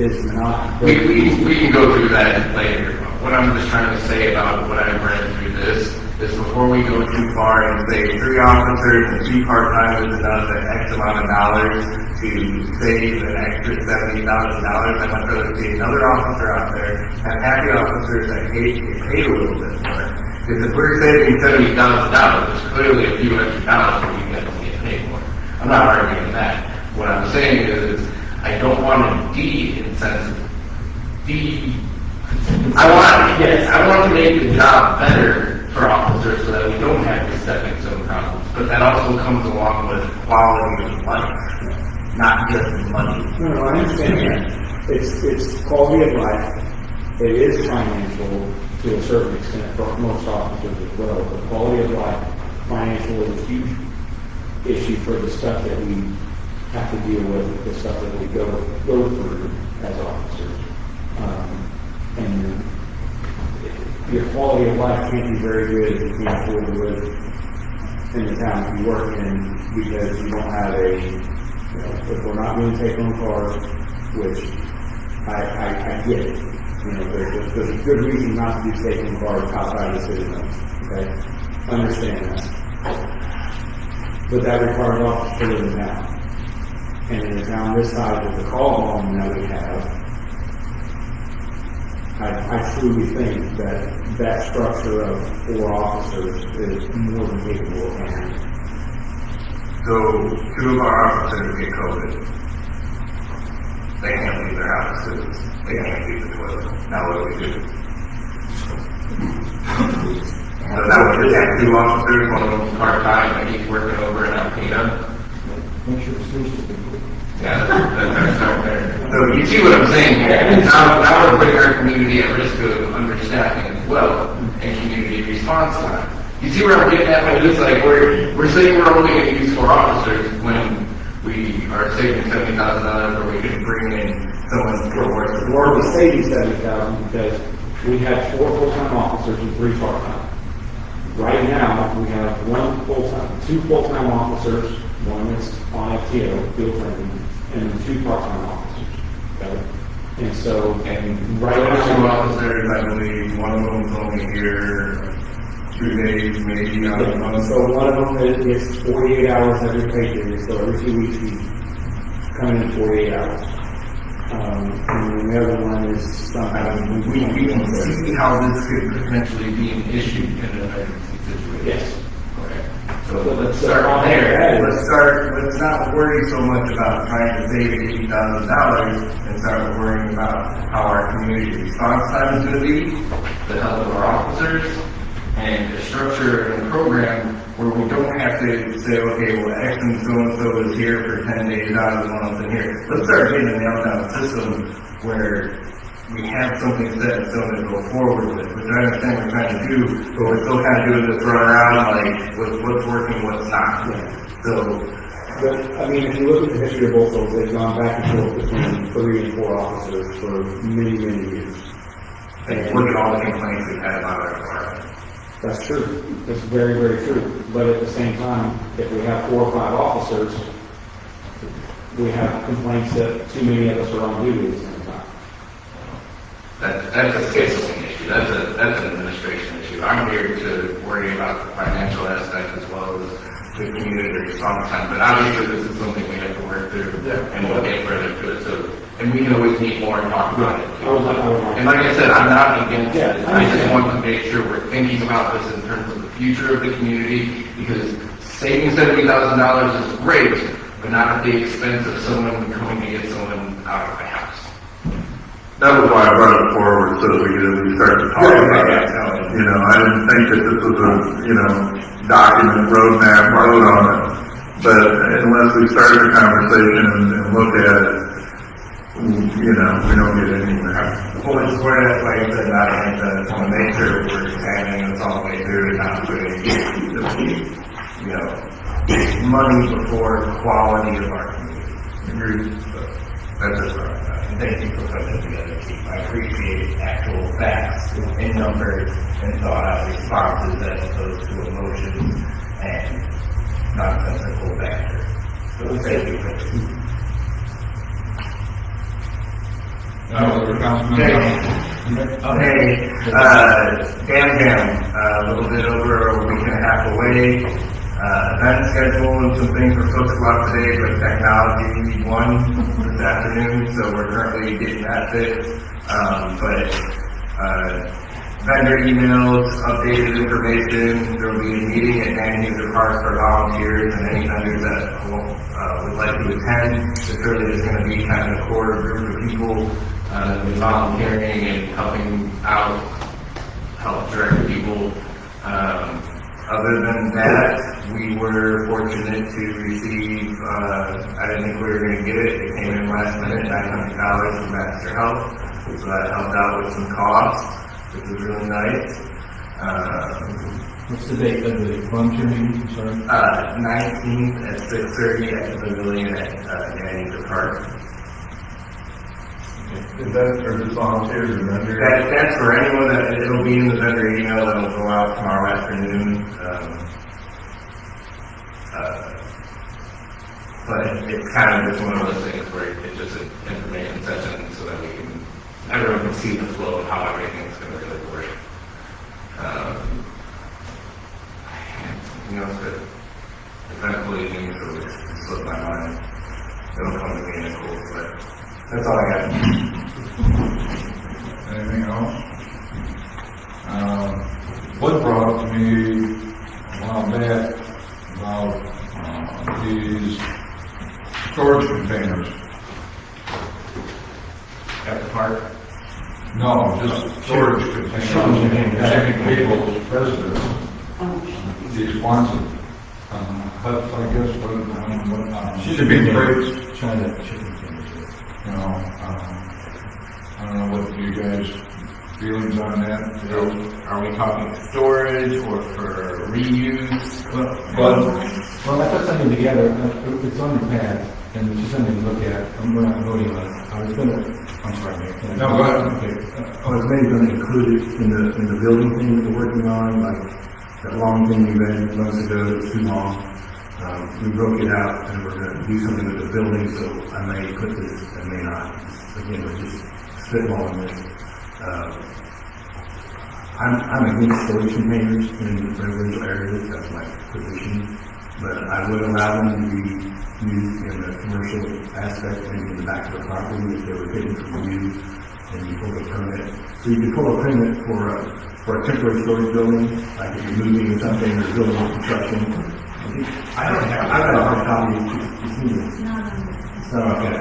K: is not.
L: We can go through that later. What I'm just trying to say about what I've read through this is before we go too far and say 3 officers and 2 part-timers is enough at X amount of dollars to save an extra $70,000, I'd much rather see another officer out there, have happy officers that get paid a little bit more. Because if we're saving $70,000, there's clearly a few extra dollars that we get paid more. I'm not arguing that. What I'm saying is I don't want to I want to make the job better for officers so that we don't have these stepping stone problems. But that also comes along with quality of life, not just money.
K: No, I understand that. It's quality of life. It is financial to a certain extent for most officers as well. But quality of life, financial is a huge issue for the stuff that we have to deal with, the stuff that we go through as officers. And your quality of life can't be very good if you can't afford to live in the town you work in because you don't have if we're not going to take on cars, which I get it. There's a good reason not to be taking cars outside the city limits. Okay? Understand that. But that requires officers to live in town. And in a town this size with the call volume that we have, I truly think that structure of 4 officers is more than capable of handling.
F: So 2 of our officers get COVID. They can't leave their houses. They can't leave the toilet. Now what do we do? So now we just have 2 officers, one of them part-time, and he's working over in Alpena.
J: Make sure the solution's been put.
F: Yeah, that's right there. So you see what I'm saying here? Now we're putting our community at risk of understaffing as well, and community response time. You see where I'm getting at? But it's like we're saying we're only going to use 4 officers when we are saving $70,000, or we could bring in someone for work.
K: Or we're saving $70,000 because we have 4 full-time officers and 3 part-time. Right now, we have 2 full-time officers, one that's on FTO, field training, and then 2 part-time officers. Okay? And so, right now,
F: 2 officers, I believe, one of them's only here 2 days, maybe on a month.
K: So one of them is 48 hours every pay period, so every 2 weeks he's coming in 48 hours. And then the other one is sometimes
L: We can see how this could potentially be an issue in an emergency situation.
K: Yes.
F: So let's start there. Let's not worry so much about trying to save $80,000 and start worrying about how our community response time is going to be, the health of our officers, and the structure and program where we don't have to say, okay, well, X and so-and-so is here for 10 days out of the month and here. Let's start getting a nailed-down system where we have something set in stone to go forward with, which I understand we're trying to do, but we're still kind of doing this run around, like, what's working, what's not. So,
K: but, I mean, if you look at the history of both those, they've gone back and forth between 3 and 4 officers for many, many years.
F: and look at all the complaints we've had about our department.
K: That's true. That's very, very true. But at the same time, if we have 4 or 5 officers, we have complaints that too many of us are on duty at the same time.
F: That's a scheduling issue. That's an administration issue. I'm here to worry about the financial aspect as well as the community response time. But obviously, this is something we have to work through, and we'll get further to it. So, and we can always meet more and talk about it. And like I said, I'm not against it. I just want to make sure we're thinking about this in terms of the future of the community, because saving $70,000 is great, but not at the expense of someone coming to get someone out of the house.
H: that was why I brought it forward, so that we could at least start to talk about it. You know, I didn't think that this was a, you know, document, roadmap, vote on it. But unless we start the conversation and look at it, you know, we don't get anywhere.
F: Well, it's where that's why you said not to want to make sure we're examining this all the way through and not putting, you know, money before quality of our community.
H: Agreed.
F: That's just right. And thank you for putting it together, Chief. I appreciate actual facts and numbers and thought out responses as opposed to emotions and nonsensical banter. So thank you for this. Hey, a little bit over a week and a half away. Event schedule and some things we're supposed to go out today, but technology won this afternoon, so we're currently getting that fixed. Vendor emails, updated information, there will be a meeting at Dan User Park for volunteers and any vendors that would like to attend. It's really just going to be kind of a core group of people volunteering and helping out, help direct people. Other than that, we were fortunate to receive, I didn't think we were going to get it. It came in last minute, $900 from Master Health. So that helped out with some costs, which was really nice.
J: What's the date of the volunteer meeting? I'm sorry.
F: 19th at 6:30 at the pavilion at Yankee Park.
C: Is that, or just volunteers or vendors?
F: That's for anyone that, it'll be in the vendor email that will go out tomorrow afternoon. But it's kind of just one of those things where it's just an information session so that everyone can see the flow of how everything's going to really work. You know, but eventually things will just slip my mind. It'll come to me in a cool way. That's all I got.
C: Anything else? What brought up to me a while back about these storage containers.
F: At the park?
C: No, just storage containers. Having people's residence. These ones, but I guess what should be crates.
J: China chicken fingers.
C: You know, I don't know what you guys' feelings on that.
L: Are we talking storage or for reuse?
J: Well, I put something together, it's on the pad, and it's just something to look at, we're not voting on it. I'm sorry, Mayor.
C: No, go ahead.
J: Okay. I was maybe gonna include it in the building thing that we're working on, like that long thing we read months ago, it was too long. We broke it out, and we're gonna do something with the building, so I may put this, I may not. Again, we're just spitballing this. I'm against storage containers in residential areas, that's my position, but I would allow them to be used in the commercial aspect, maybe in the back of the property if they were hidden from view, and you pull a permit. So you can pull a permit for a temporary storage building, like if you're moving or something, or building or construction. I've got a hard copy. Okay.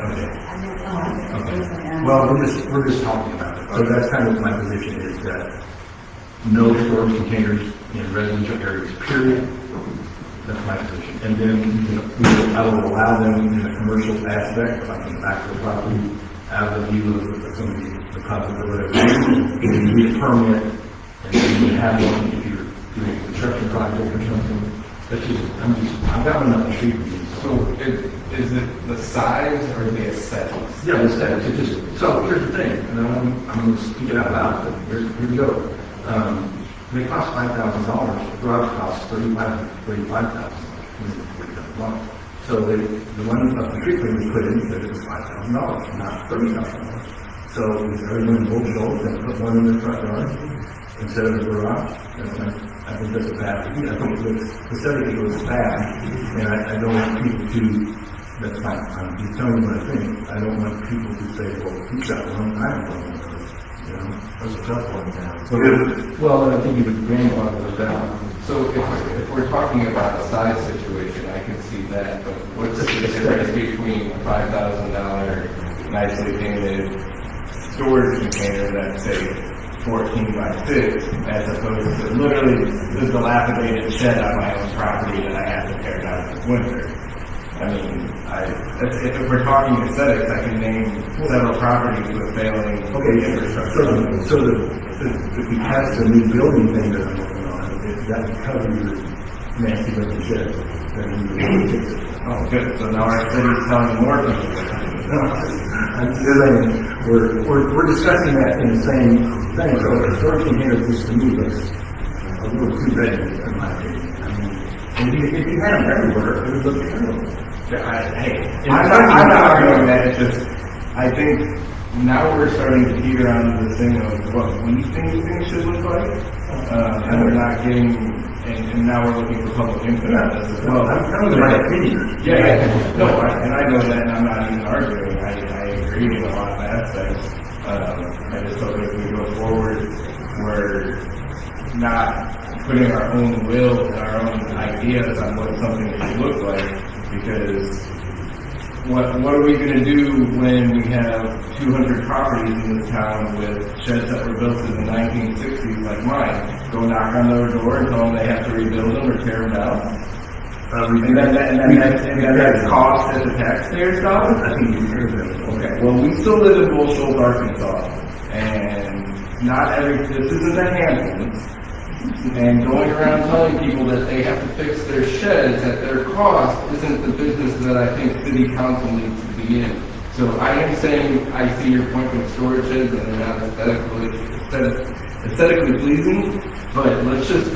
J: Well, we're just talking about it. So that's kind of my position is that no storage containers in residential areas, period. That's my position. And then I will allow them in a commercial aspect, like in the back of the property, out of the view of somebody, the public or whatever. You need a permit, and then you have one if you're doing a construction project or something. I've got one up the street.
L: So is it the size or the aesthetics?
J: Yeah, the aesthetics. So here's the thing, and I'm going to speak it out loud, but here we go. They cost $5,000. The garage costs $35,000. So the one up the street thing was put in, that it was $5,000, not $30,000. So is everyone in Old Shoals going to put one in their front yard instead of the garage? I think that's a bad idea. I think it looks, aesthetically it looks bad, and I don't want people to, that's fine, I'm just telling you what I think. I don't want people to say, well, he's got one, I have one of those, you know? That's a tough one now. Well, I think you would grandfather those down.
L: So if we're talking about a size situation, I can see that, but what's the difference between a $5,000 nicely painted storage container that's say 14 by 6, as opposed to literally this dilapidated shed on my own property that I have to tear down this winter. I mean, if we're talking aesthetics, I can name several properties with failing infrastructure.
J: So if we pass the new building thing that I'm working on, if that would cover your nasty looking shed, then we would fix it.
L: Oh, good. So now our city's telling more people.
J: I'm just saying, we're discussing that in the same thing, so the storage container just to me looks a little too big, in my opinion. I mean, if you had them everywhere, it would look terrible.
L: I'm not arguing that, it's just, I think now we're starting to hear on this thing of what we think things should look like, and we're not getting, and now we're looking for public input on this as well.
J: I'm kind of my opinion.
L: And I know that, and I'm not even arguing, I agree in a lot of aspects. I just hope if we go forward, we're not putting our own will and our own ideas on what something should look like, because what are we going to do when we have 200 properties in this town with sheds that were built in the 1960s like mine? Go knock on their door and tell them they have to rebuild them or tear them down? And then that's cost as a taxpayer's dollar?
J: I think you heard that.
L: Okay, well, we still live in Bull Shoals, Arkansas, and not this isn't a Hamptons. And going around telling people that they have to fix their sheds at their cost isn't the business that I think city council needs to be in. So I am saying I see your point with storage sheds and they're not aesthetically pleasing, but let's just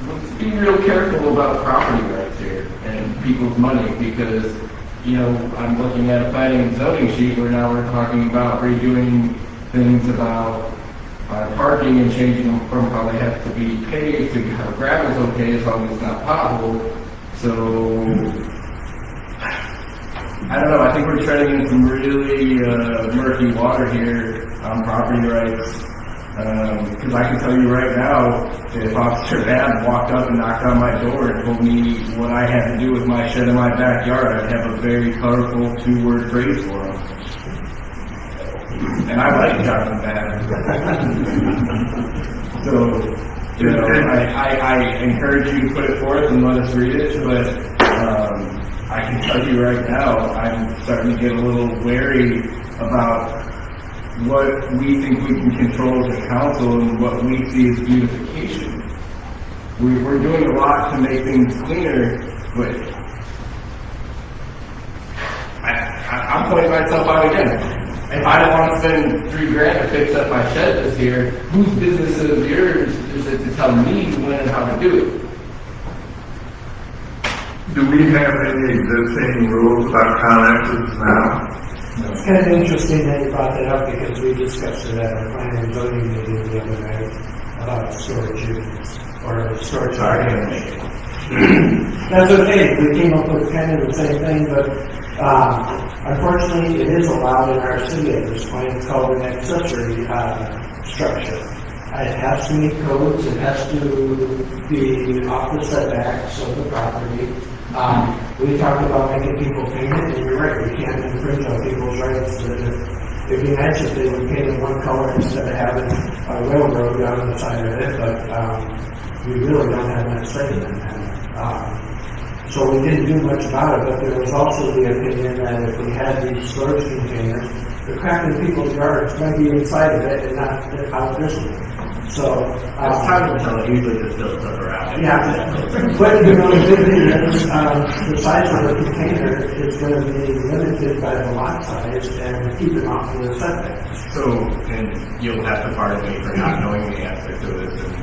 L: let's be real careful about property rights here and people's money, because I'm looking at a planning and zoning sheet where now we're talking about redoing things about parking and changing them from how they have to be paved to how gravel's okay as long as it's not potable. So, I don't know, I think we're treading in some really murky water here on property rights. Because I can tell you right now, if Officer Babb walked up and knocked on my door and told me what I had to do with my shed in my backyard, I'd have a very colorful 2-word phrase for him. And I like Jonathan Babb. So, I encourage you to put it forth and let us read it, but I can tell you right now, I'm starting to get a little wary about what we think we can control as a council and what we see as beautification. We're doing a lot to make things cleaner, but I'm pointing myself out again. If I don't want to spend $3,000 to fix up my shed this year, whose business is yours is it to tell me when and how to do it?
H: Do we have any existing rules about connexes now?
A: It's kind of interesting that you brought that up, because we discussed it at our planning and zoning meeting the other night about storage units or storage arguments. That's okay. We came up with kind of the same thing, but unfortunately, it is allowed in our city at this point. It's called an accessory structure. It has to meet codes. It has to be off the setbacks of the property. We talked about making people paint it, and you're right, we can't infringe on people's rights. It'd be nice if they would paint it one color instead of having a railroad down the side of it, but we really don't have much say in that. So we didn't do much about it, but there was also the opinion that if we had these storage containers, the crap in people's yards might be inside of it and not out visible. So,
B: it's time to tell it, usually just builds up around it.
A: Yeah, but the good thing is, the size of the container is going to be limited by the lot size and keep it off the setbacks.
L: So, and you'll have to pardon me for not knowing the answer to this and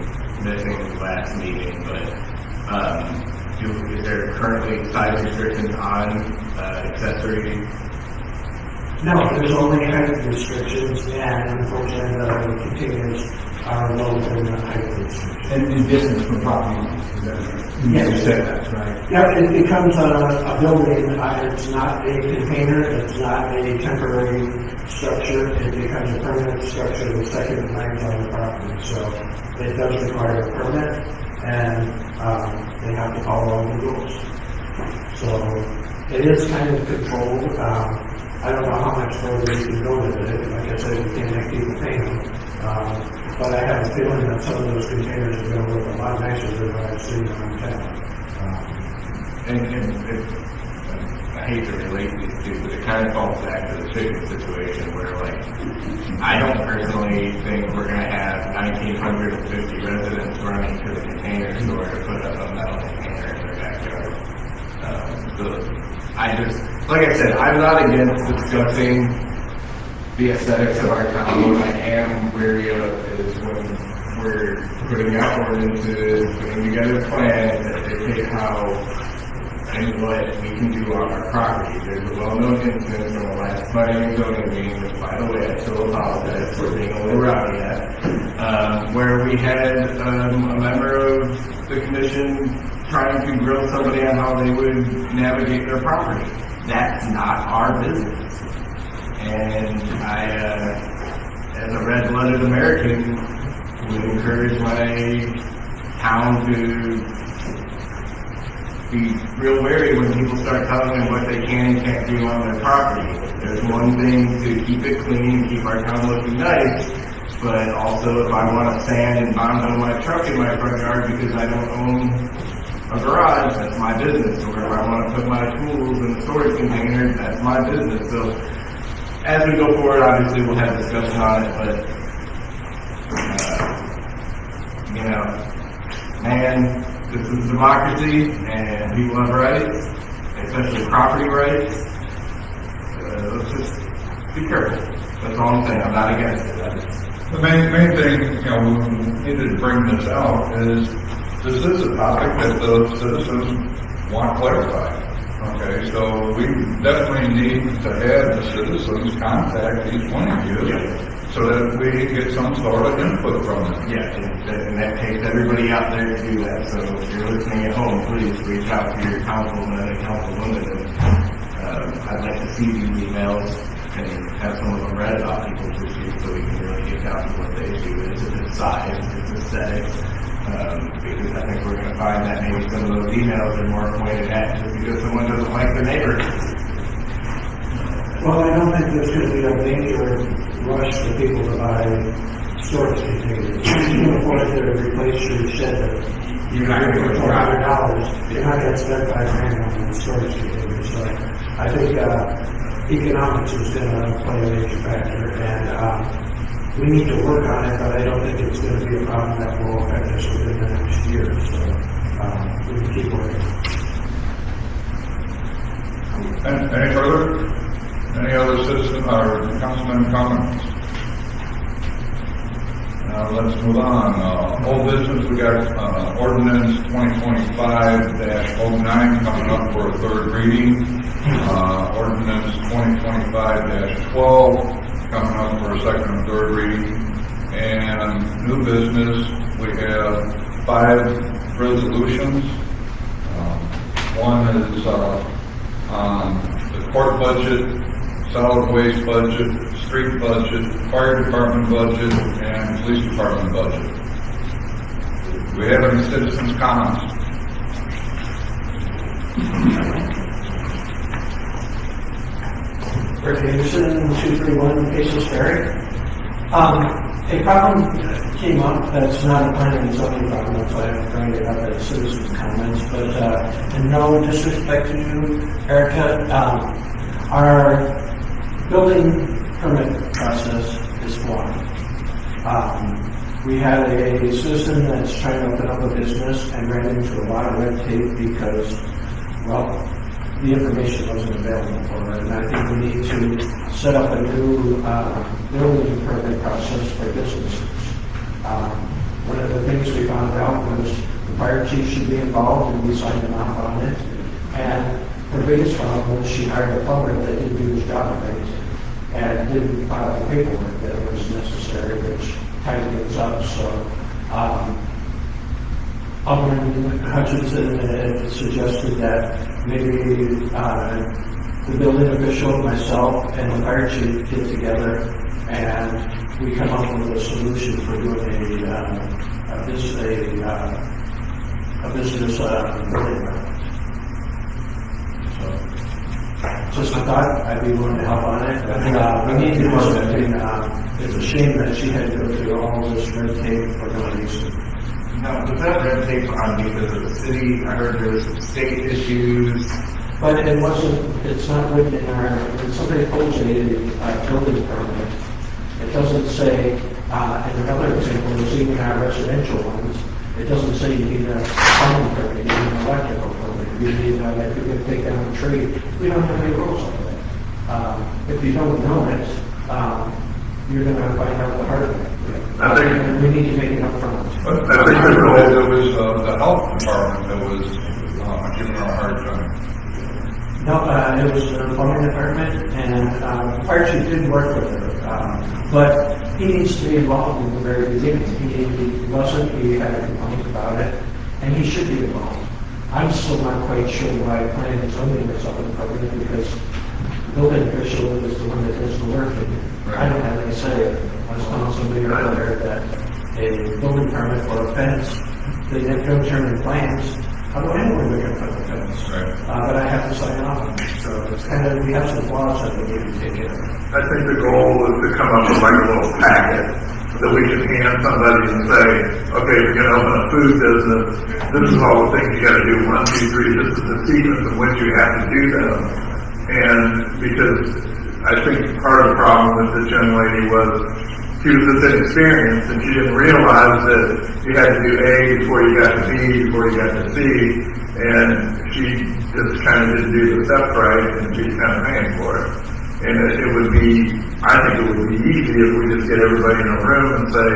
L: missing the last meeting, but is there currently size restrictions on accessory?
A: No, there's only height restrictions, and unfortunately, the containers are lower than the height restrictions.
J: And distance from property lines.
A: Yes.
J: You said that, right?
A: Yeah, it becomes a building. It's not a container. It's not a temporary structure. It becomes a permanent structure the second it lands on the property. So it does require a permit, and they have to follow all the rules. So it is kind of controlled. I don't know how much further we can go with it. Like I said, we can't make people pay them. But I have a feeling that some of those containers are going to look a lot nicer than what I've seen around town.
L: I hate to relate these two, but it kind of falls back to the chicken situation where, like, I don't personally think we're going to have 1,950 residents running to the container store to put up a metal container in their backyard. Like I said, I'm not against discussing the aesthetics of our town. What I am wary of is when we're putting out ordinances, putting together plans that dictate how and what we can do on our property. There's a well-known instance from the last planning and zoning meeting, which, by the way, I still apologize for being a little rowdy at, where we had a member of the commission trying to grill somebody on how they would navigate their property. That's not our business. And I, as a red-blooded American, would encourage my town to be real wary when people start telling them what they can and can't do on their property. There's one thing to keep it clean and keep our town looking nice, but also if I want to sand and bond my truck in my front yard because I don't own a garage, that's my business. Or if I want to put my tools in the storage container, that's my business. So as we go forward, obviously we'll have discussion on it, but man, this is democracy, and people have rights, especially property rights. Let's just be careful. That's all I'm saying. I'm not against it.
C: The main thing, we needed to bring this out is, this is a topic that the citizens want clarified. Okay, so we definitely need to have the citizens contact each one of you so that we get some sort of input from them.
L: Yeah, and that takes everybody out there to do that. So if you're listening at home, please reach out to your councilman and councilwoman. I'd like to see these emails and have some of them read about people's issues so we can really get down to what the issue is, if it's size, if it's aesthetics. Because I think we're going to find that maybe some of those emails are more pointed at just because someone doesn't like their neighbor.
A: Well, I don't think there's going to be a major rush for people to buy storage containers. You can afford to replace your shed that you're not going to for $400. You're not going to spend $500 on storage containers. So I think economics is going to play a major factor, and we need to work on it, but I don't think it's going to be a problem that will affect us within the next year. So we can keep working.
C: Any further? Any other citizen or councilman comments? Now let's move on. Old business, we got ordinance 2025-09 coming up for a third reading. Ordinance 2025-12 coming up for a second and third reading. And new business, we have 5 resolutions. One is on the court budget, solid waste budget, street budget, fire department budget, and police department budget. Do we have any citizens' comments?
A: Rick Anderson, 231 Pesos Ferry. A problem came up that's not a planning and zoning problem, that's why I'm trying to have the citizens' comments, but in no disrespect to you, Erica, our building permit process is flawed. We had a citizen that's trying to open up a business and ran into a lot of red tape because, well, the information wasn't available for her. And I think we need to set up a new building permit process for businesses. One of the things we found out was the fire chief should be involved, and we signed him off on it. And her biggest problem was she hired a plumber that didn't do his job right and didn't file the paperwork that was necessary, which tied things up. So Alderman Hutchinson had suggested that maybe the building official, myself, and the fire chief get together and we come up with a solution for doing a business building permit. So Just a thought, I'd be willing to help on it. We need to do something, it's a shame that she had to go through all this red tape for no reason.
L: No, was that red tape on because of the city? I heard there was some state issues.
A: But it wasn't, it's not written in our, when somebody pulls a building permit, it doesn't say, and another example is even our residential ones, it doesn't say you need a plumbing permit, you need an electrical permit, you need, if you're gonna take down a tree, we don't have any rules on that. If you don't know it, you're gonna find out the hard way.
H: I think-
A: And we need to make it up front.
C: But I think it was the health department that was giving her a hard time.
A: No, it was the plumbing department, and the fire chief did work with her, but he needs to be involved in the very beginning. He wasn't, he had a complaint about it, and he should be involved. I'm still not quite sure why planning and zoning was up in the program, because the building official is the one that does the work, and I don't have any say. I was telling somebody earlier that a building permit for a fence, they don't turn in plans. I don't know where they're gonna put the fence. But I have to sign off on it, so it's kind of, we have some flaws that we need to take care of.
H: I think the goal is to come up with like a little packet that we can hand somebody and say, okay, if you're gonna open a food business, this is all the things you gotta do, 1, 2, 3, this is the sequence in which you have to do them. And because I think part of the problem with this young lady was she was just inexperienced and she didn't realize that you had to do A before you got to B, before you got to C, and she just kind of didn't do the steps right and she's kind of paying for it. And it would be, I think it would be easy if we just get everybody in a room and say,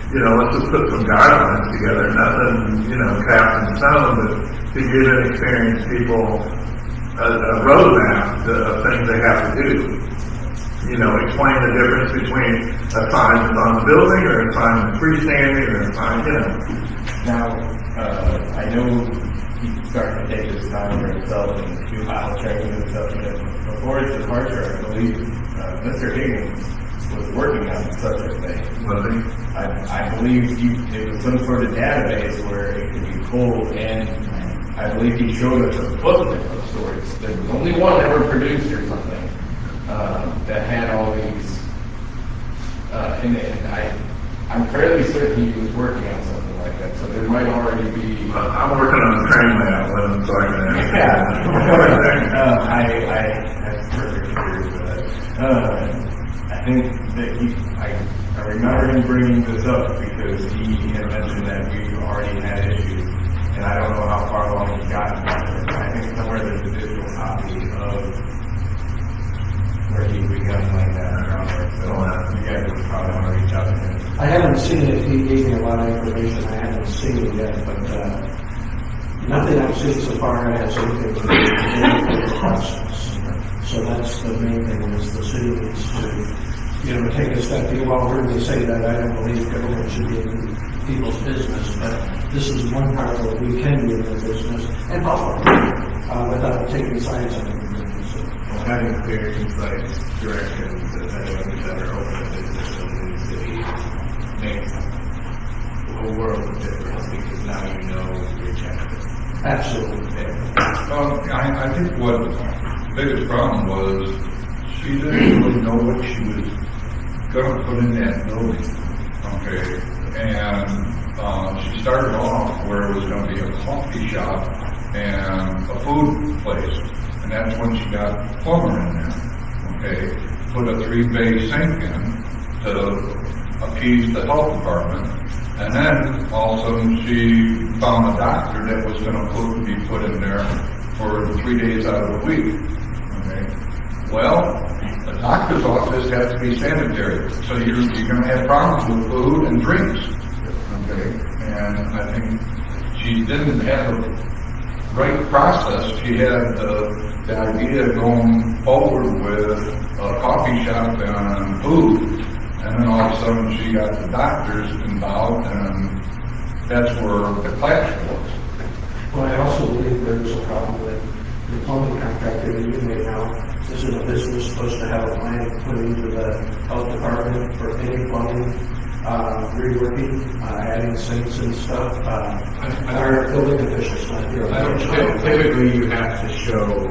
H: you know, let's just put some guidelines together, nothing, you know, cast in stone, but to give inexperienced people a roadmap of things they have to do. You know, explain the difference between a sign that's on the building or a sign that's freestanding or a sign, you know.
L: Now, I know he's starting to take this time for himself and do aisle checking and stuff, but before his departure, I believe Mr. Higgins was working on such a thing.
H: Was he?
L: I believe it was some sort of database where it could be pulled, and I believe he showed us a booklet of stories. There was only one ever produced or something that had all these in it. And I'm fairly certain he was working on something like that, so there might already be.
H: I'm working on a train layout with him, so I can ask.
L: Yeah. I have perfect experience with that. I think that I remember him bringing this up because he had mentioned that we already had issues, and I don't know how far along he's gotten with it. I think somewhere there's a digital copy of where he began laying that groundwork, so you guys would probably want to reach out to him.
A: I haven't seen it, he gave me a lot of information, I haven't seen it yet, but, nothing I've seen so far has anything to do with the process. So that's the main thing, is the city needs to, take a step. You all heard me say that I don't believe government should be in people's business, but this is one part where we can be in their business, and public, without taking sides on it.
L: Having clear, concise directions that anyone who's ever opened a business in the city makes a world of difference because now you know your checklist.
A: Absolutely.
C: I think what the biggest problem was she didn't really know what she was going to put in that building. Okay, and she started off where it was going to be a coffee shop and a food place. And that's when she got the plumber in there, okay? Put a 3-bay sink in to appease the health department. And then all of a sudden she found a doctor that was going to be put in there for 3 days out of the week, okay? Well, the doctor's office has to be sanitary, so you're going to have problems with food and drinks, okay? And I think she didn't have a right process. She had the idea of going forward with a coffee shop and food, and then all of a sudden she got the doctors involved, and that's where the clash was.
A: Well, I also believe there's a problem with the plumbing contractor that you may know. Isn't a business supposed to have a plan put into the health department for any plumbing, reworking, adding sinks and stuff? Our building officials not here.
J: Typically, you have to show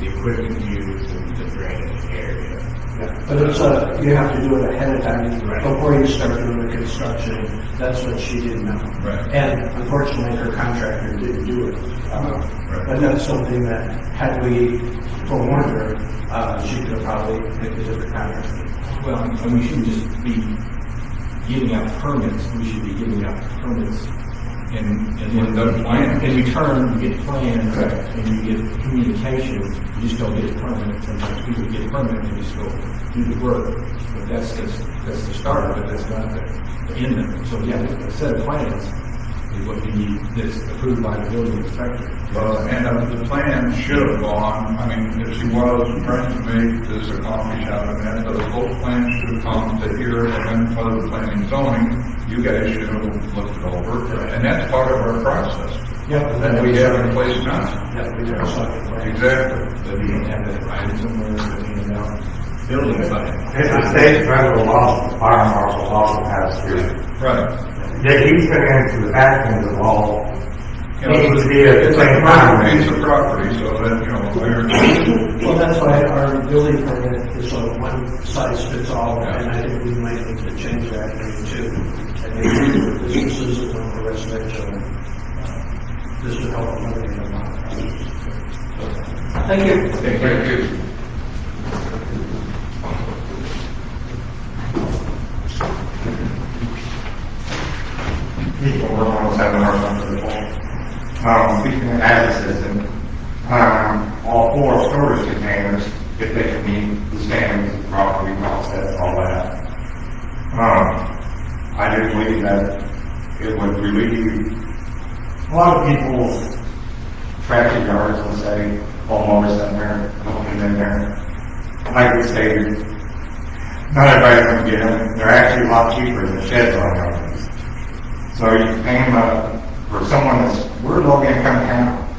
J: the equipment used and the drainage area.
A: Yeah, but it's you have to do it ahead of time before you start doing the construction. That's what she didn't know.
C: Right.
A: And unfortunately, her contractor didn't do it. But that's something that had we forewarned her, she could have probably picked a different contractor.
J: Well, and we shouldn't just be giving out permits, we should be giving out permits and then
C: the plan.
J: in return, you get plans and you get communication, you just don't get a permit. Sometimes people get a permit and just go do the work. But that's the start of it, that's not the end of it. So yeah, a set of plans is what we need, that's approved by the building inspector.
C: And the plan should have gone, I mean, if she was trying to make this a coffee shop event, those whole plans should have come to here, and then for the planning and zoning, you guys should have looked it over, and that's part of our process.
A: Yeah,
C: That we have in place now.
A: Yeah, we have something.
C: Exactly.
J: But we don't have that writing somewhere, but you know, building plan.
I: It's a state federal law, the fire marshal also passed here.
C: Right.
I: That he's been into the back end of the law.
C: You know,
I: Needs to be at the
C: it's like
I: same
C: a
I: time.
C: piece of property, so that, you know, we're,
A: Well, that's why our building permit is a one size fits all, and I think we might need to change that too. And maybe for businesses and for residential, this would help eliminate a lot of problems. Thank you.
C: thank you.
I: People were almost having our fun for the fall. Speaking of as a citizen, all 4 storage containers, if they can meet the standards of property process, all that. I do believe that it would relieve a lot of people's traffic yards, let's say, homeowners in there, looking in there. Like we stated, not everybody's going to get them. They're actually a lot cheaper than sheds on those. So you can pay them for someone that's, we're low income town.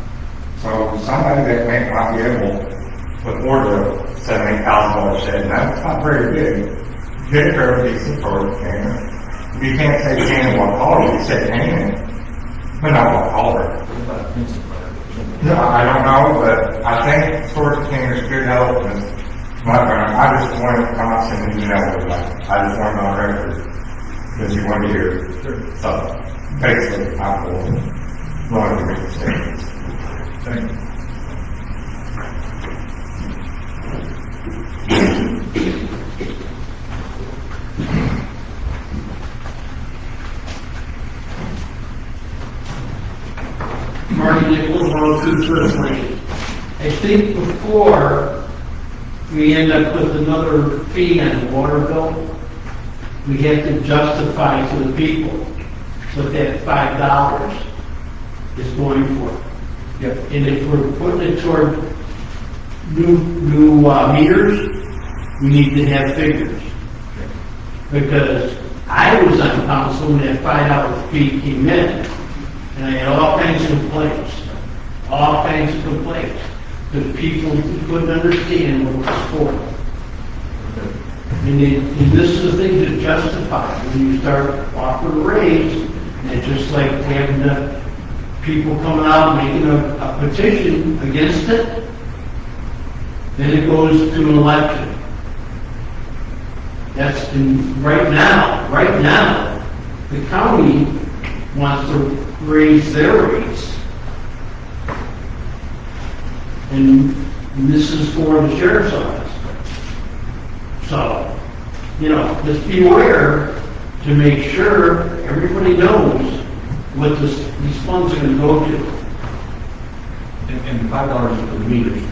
I: So somebody that may not be able to afford a $7,000, $8,000 shed, and that's not very big. Get a fairly decent storage container. If you can't say can, what color, you say can, but not what color. No, I don't know, but I think storage containers could help. And I just wanted to come out and you know, I just wanted on record because you want to hear. So basically, I'm going to make the statements.
C: Thank you.
M: Marty Nichols, 102 First Lane. I think before we end up with another fee on the water bill, we have to justify to the people what that $5 is going for.
J: Yep.
M: And if we're putting it toward new meters, we need to have figures. Because I was on council when that $5 fee came in, and I had all kinds of complaints. Because people couldn't understand what it was for. And this is the thing to justify. When you start offering a raise, and it's just like having the people coming out and making a petition against it, then it goes to an election. That's right now, the county wants to raise their rates. And this is for the sheriff's office. So, just beware to make sure everybody knows what these funds are going to go to.
J: And $5 for the meters,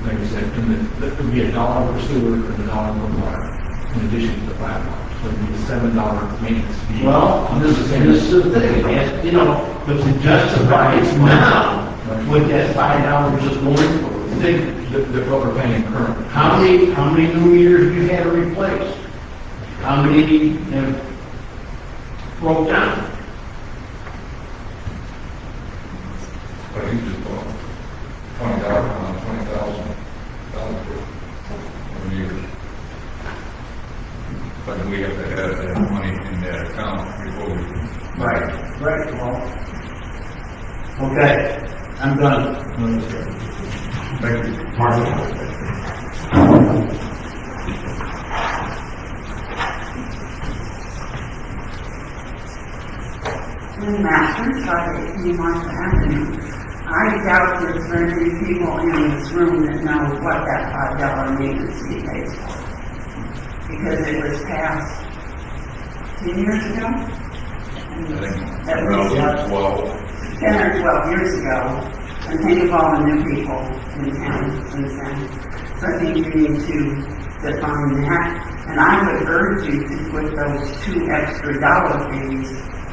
J: like you said, and that could be $1 for sewer and $1 for water, in addition to the $5. So it'd be a $7 maintenance fee.
M: Well, this is the thing, but to justify it now, what that $5 is going for. Think
J: That's what we're paying currently.
M: how many new meters have you had to replace? How many have broke down?
C: But he just bought $20,000 for years. But we have to have that money in that account before we can.
A: Right, well. Okay, I'm done.
C: Thank you.
I: Marcia?
N: Lynn Masters, 518 Martha Avenue. I doubt there's very many people in this room that know what that $5 maintenance fee pays for. Because it was passed 10 years ago? At least 10 or 12 years ago. And think of all the new people in town since then. So I think you need to define that. And I would urge you to put those $2 extra fees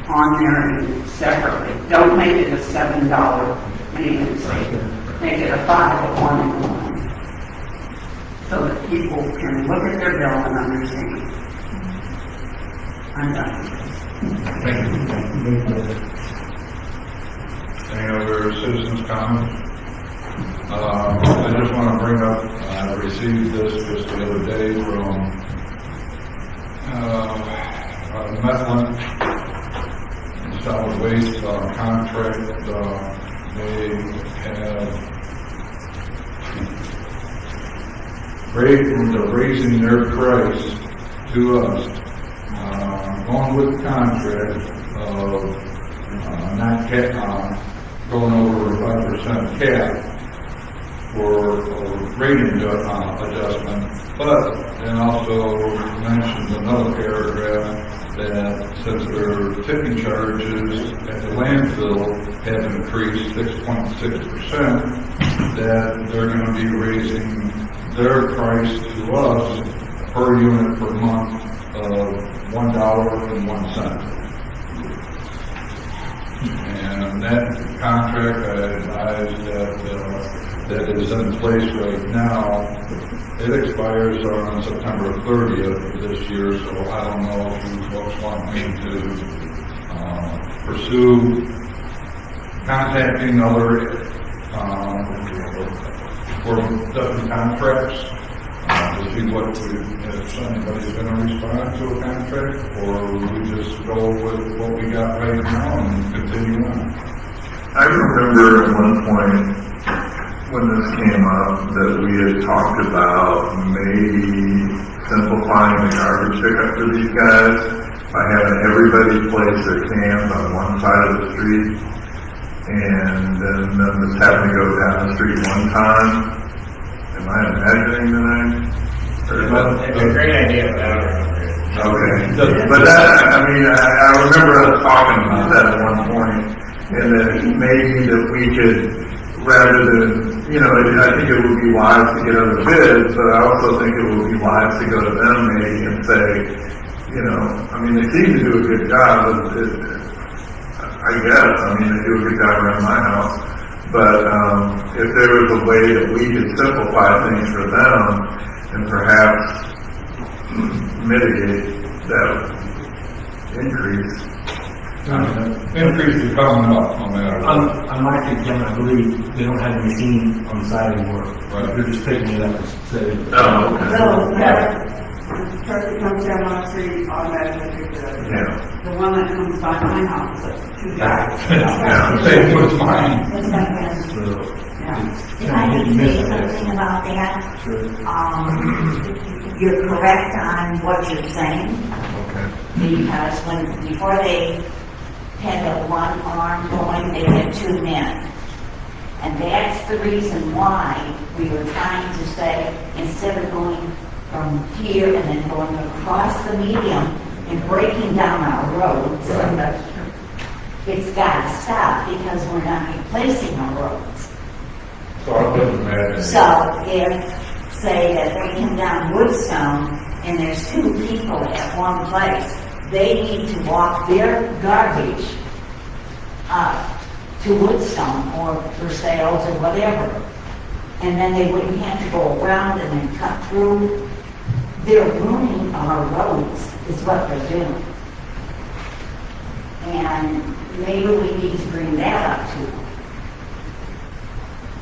N: on there separately. Don't make it a $7 maintenance fee. Make it a $5 one. So that people can look at their bill and understand. I'm done.
C: Thank you. Any other citizens' comments? I just want to bring up, I received this just the other day from Metlin, solid waste contract. They have raising their price to us, going with the contract of not going over 5% cap for a rating adjustment, but then also mentions another paragraph that since their tipping charges at the landfill have increased 6.6%, that they're going to be raising their price to us per unit per month of $1.01. And that contract, I advise that is in place right now, it expires on September 30th of this year, so I don't know if you folks want me to pursue contacting other for different contracts to see if anybody's going to respond to a contract, or we just go with what we got right now and continue on.
H: I remember at one point when this came up that we had talked about maybe simplifying the garbage pickup for these guys by having everybody place their cans on one side of the street and then them just having to go down the street one time. Am I imagining that
B: It's a great idea, but I don't remember it.
H: Okay. But that, I mean, I remember us talking about that at one point, and that maybe that we could, rather than, I think it would be wise to get other bids, but I also think it would be wise to go to them maybe and say, they seem to do a good job. I guess, they do a good job around my house. But if there was a way that we could simplify things for them and perhaps mitigate that increase.
C: Increase is coming up no matter what.
J: On my account, I believe they don't have a machine on the side anymore.
C: Right.
J: They're just picking it up and setting it.
H: Oh, okay.
N: So, the truck that comes down on the street automatically picks it up.
H: Yeah.
N: The one that comes by my house, that's 2 guys.
C: Yeah, same with mine.
D: That's my friend.
J: So,
D: If I can say something about that, you're correct on what you're saying. Because before they had the one arm going, they had 2 men. And that's the reason why we were trying to say, instead of going from here and then going across the median and breaking down our roads, it's got to stop because we're not replacing our roads.
C: So I couldn't imagine.
D: So if, say, that they come down Woodstone and there's 2 people at one place, they need to walk their garbage up to Woodstone or for sales or whatever. And then they wouldn't have to go around and then cut through. They're ruining our roads is what they're doing. And maybe we need to bring that up to them.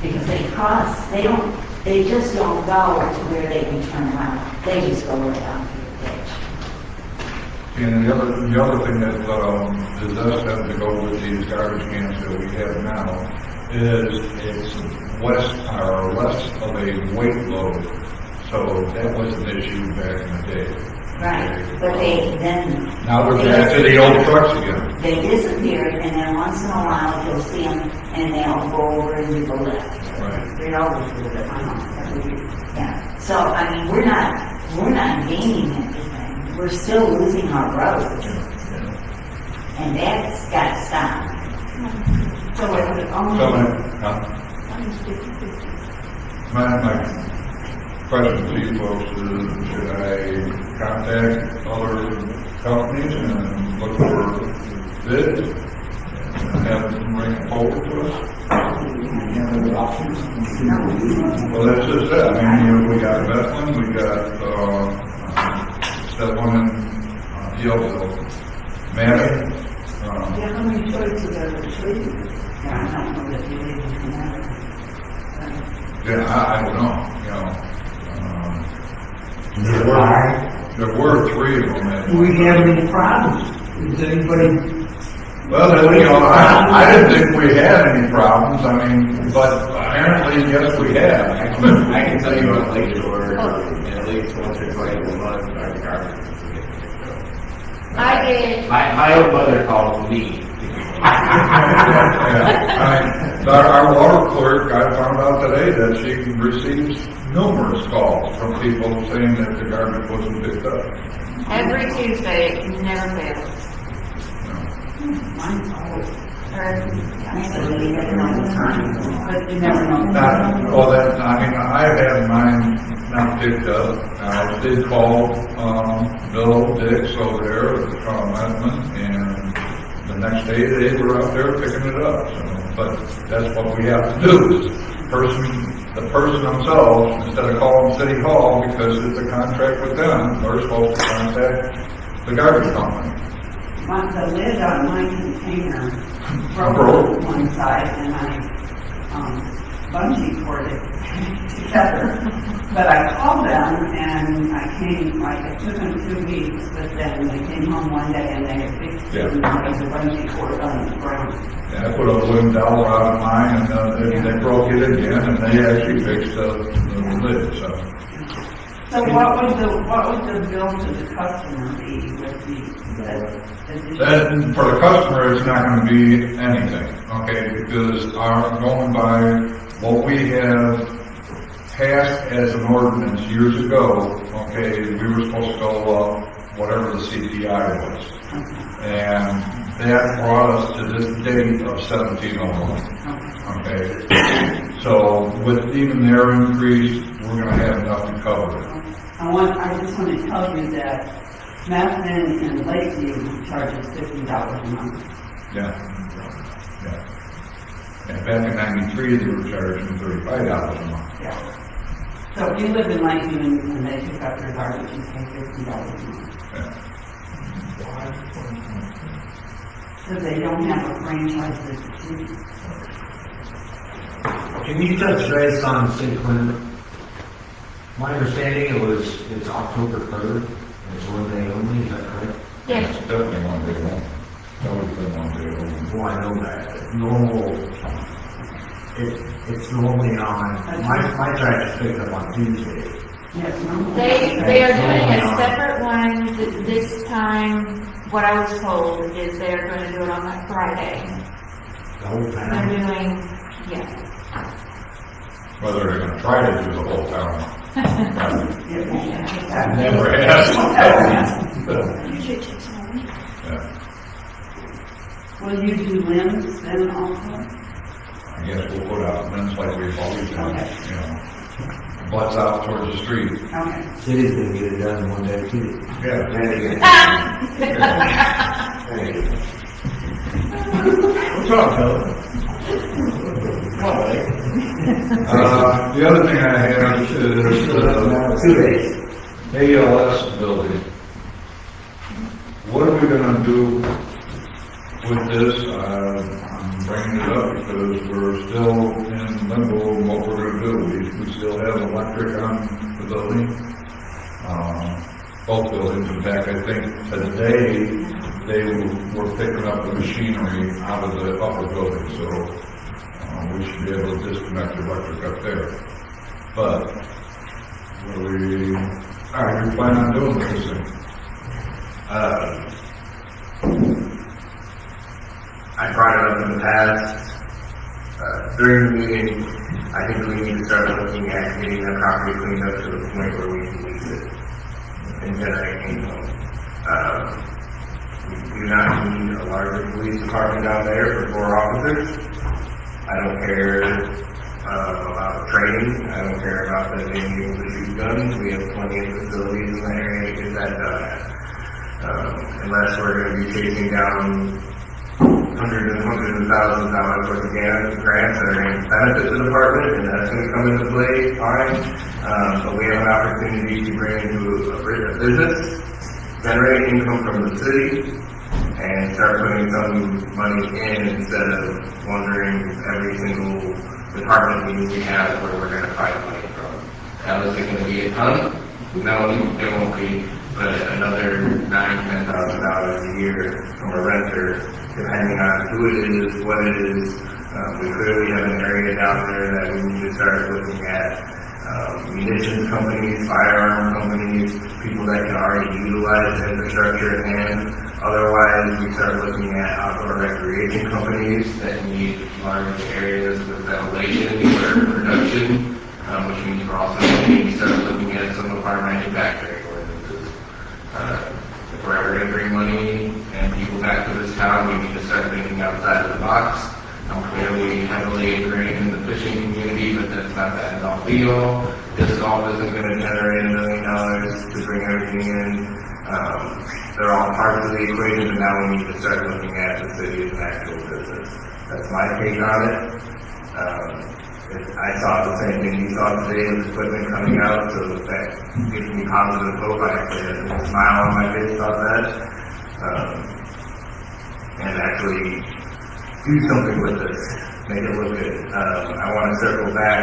D: Because they just don't go to where they can turn around. They just go right down to the ditch.
C: And the other thing that does have to go with these garbage cans that we have now is it's west or less of a weight load. So that was an issue back in the day.
D: Right, but they then.
C: Now we're back to the old trucks again.
D: They disappeared, and then once in a while, you'll see them, and they'll go over and you go left.
C: Right.
D: They always do that, I know, yeah. So, I mean, we're not gaining anything, we're still losing our roads. And that's got to stop.
E: So it only.
C: My question to you folks is, should I contact other companies and look for bids and have them bring it forward to us? Well, that's just it. I mean, we got Bethlehem, we got, that one in, Yellville, Manning.
E: Yeah, how many choices are there?
D: Yeah, I don't know that you even know.
C: Yeah, I don't know, there were three of them.
M: Do we have any problems? Is anybody,
C: Well, I didn't think we had any problems, I mean, but apparently, yes, we have.
L: I can tell you on Lake Shore, at least once or twice a month, our garbage is getting picked up.
O: I did.
L: My own mother calls me.
C: Our water clerk, I found out today that she receives numerous calls from people saying that the garbage wasn't picked up.
O: Every Tuesday, it never fails.
D: Mine's always,
O: Or,
D: they never know the time, but you never know.
C: Well, then, I mean, I've had mine not picked up. I did call, Bill Dix over there, Edmund, and the next day they were out there picking it up. So, but that's what we have to do, is the person themselves, instead of calling City Hall because it's a contract with them, they're supposed to contact the garbage company.
N: The lid on my container broke one side and I, bungee cord it together. But I called them and I came, like, it took them 2 weeks, but then they came home one day and they had fixed it and there was a bungee cord on the ground.
C: Yeah, I put a wooden dowel out of mine and they broke it again and they actually fixed the lid, so.
N: So what would the bill to the customer be with the
C: Then for the customer, it's not going to be anything, okay, because going by what we have passed as an ordinance years ago, okay, we were supposed to go up whatever the CPI was. And that brought us to this date of 1701, okay? So with even their increase, we're going to have enough to cover it.
N: I just want to tell you that Matheson and Lakeview charges $50 a month.
C: Yeah. And back in '93, they were charging $35 a month.
N: Yeah. So if you live in Lakeview and they pick up your garbage, you pay $50 a month.
C: Yeah.
N: Because they don't have a franchise distribution.
A: Can you touch base on St. Clement? My understanding it's October 3rd, it's one day only, is that correct?
O: yes.
C: It's definitely one day long. It's always been one day long.
A: Well, I know that. Normal, it's normally on, my track is picked up on Tuesday.
N: Yes, no.
O: They are doing a separate one this time. What I was told is they're going to do it on that Friday.
A: The whole
O: They're
A: town.
O: doing, yeah.
C: Whether they're going to try to do the whole town.
O: Yeah.
C: Never asked. Yeah.
N: Will you do limbs then also?
C: I guess we'll put out limbs like we've always done, you know, butts out towards the street.
N: Okay.
A: City's gonna get it done in one day too.
C: Yeah. What's up, Bill? The other thing I have is
A: 2 days.
C: ALS building. What are we gonna do with this? I'm bringing it up because we're still in limbo on what we're gonna do. We still have electric on the building. Both buildings, in fact, I think today they were picking up the machinery out of the upper building, so we should be able to disconnect the electric up there. But, what do we plan on doing with this thing?
F: I brought it up in the past. During the meeting, I think we need to start looking at getting that property cleaned up to the point where we can lease it and generate income. We do not need a larger police department down there for 4 officers. I don't care about training. I don't care about them being able to shoot guns. We have plenty of facilities in the area to get that done at. Unless we're going to be chasing down hundreds and hundreds of thousands of dollars worth of grants that are going to benefit the department, and that's going to come into play, fine. But we have an opportunity to bring into a business, generate income from the city, and start putting some money in instead of wondering every single department meeting we have where we're going to find money from. Now, is it going to be a ton? No, it won't be, but another $9,000 to $10,000 a year from a renter, depending on who it is, what it is. We clearly have an area down there that we need to start looking at munitions companies, firearm companies, people that can already utilize the infrastructure at hand. Otherwise, we start looking at outdoor recreation companies that need large areas with ventilation or production, which means we're also going to start looking at some of our manufacturing ordinances. If we're ever going to bring money and people back to this town, we need to start thinking outside of the box. I'm clearly heavily ingrained in the fishing community, but that's not that at all legal. This golf isn't going to generate $1 million to bring everything in. They're all parts of the equation, and now we need to start looking at the city as an actual business. That's my take on it. I saw the same thing you saw today with equipment coming out, so that gives me positive hope. I actually had a smile on my face about that. And actually do something with this, make it look good. I want to circle back.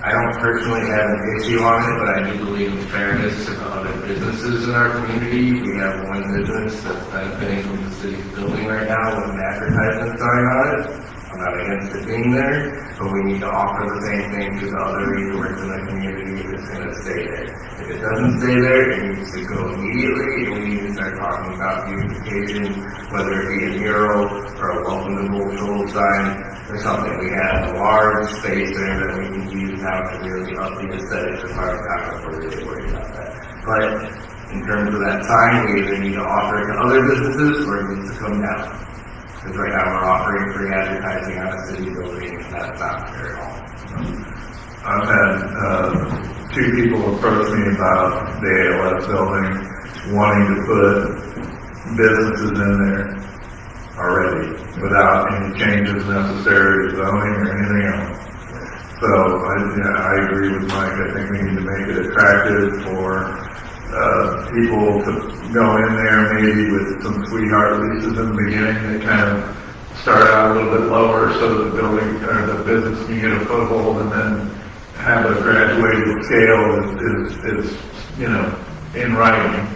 F: I don't personally have an issue on it, but I do believe in fairness to the other businesses in our community. We have one business that's benefiting from the city's building right now with an advertisement sign on it. I'm not against it being there, but we need to offer the same thing to the other resorts in the community if it's going to stay there. If it doesn't stay there, it needs to go immediately, and we need to start talking about beautification, whether it be a mural or a welcome to Bull Shoals sign or something. We have a large space there that we can use now to really up the aesthetics of our town if we're really worried about that. But in terms of that sign, we either need to offer it to other businesses or it needs to come down. Because right now we're offering free advertising on a city building, and that's not fair at all.
H: I've had 2 people approach me about the ALS building, wanting to put businesses in there already without any changes necessary to zoning or anything else. So I agree with Mike. I think we need to make it attractive for people to go in there maybe with some sweetheart leases in the beginning. They kind of start out a little bit lower so the building or the business can get a foothold, and then have a graduated scale is in writing.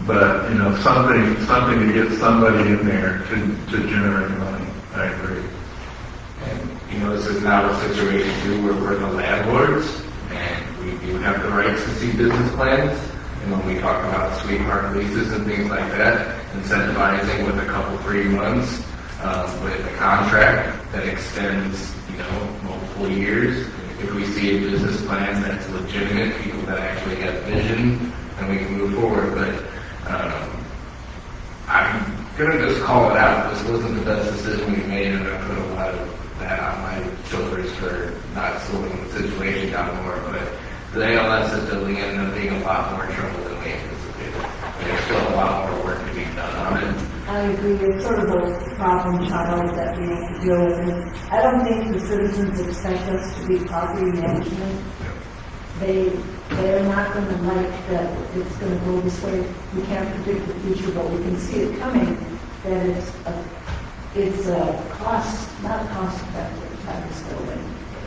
H: But something to get somebody in there to generate money. I agree.
L: And, this is now a situation too where we're the landlords, and we do have the rights to see business plans. And when we talk about sweetheart leases and things like that, incentivizing with a couple free months, with a contract that extends, multiple years. If we see a business plan that's legitimate, people that actually have vision, then we can move forward. But I'm gonna just call it out. This wasn't the best decision we made, and I put a lot of that on my shoulders for not slowing the situation down more. But the ALS is building ended up being a lot more trouble than we anticipated. There's still a lot more work to be done on it.
E: I agree, it's sort of a problem child that we have to deal with. And I don't think the citizens expect us to be property management. They're not going to like that it's going to go this way. We can't predict the future, but we can see it coming, that it's a not cost effective type of building.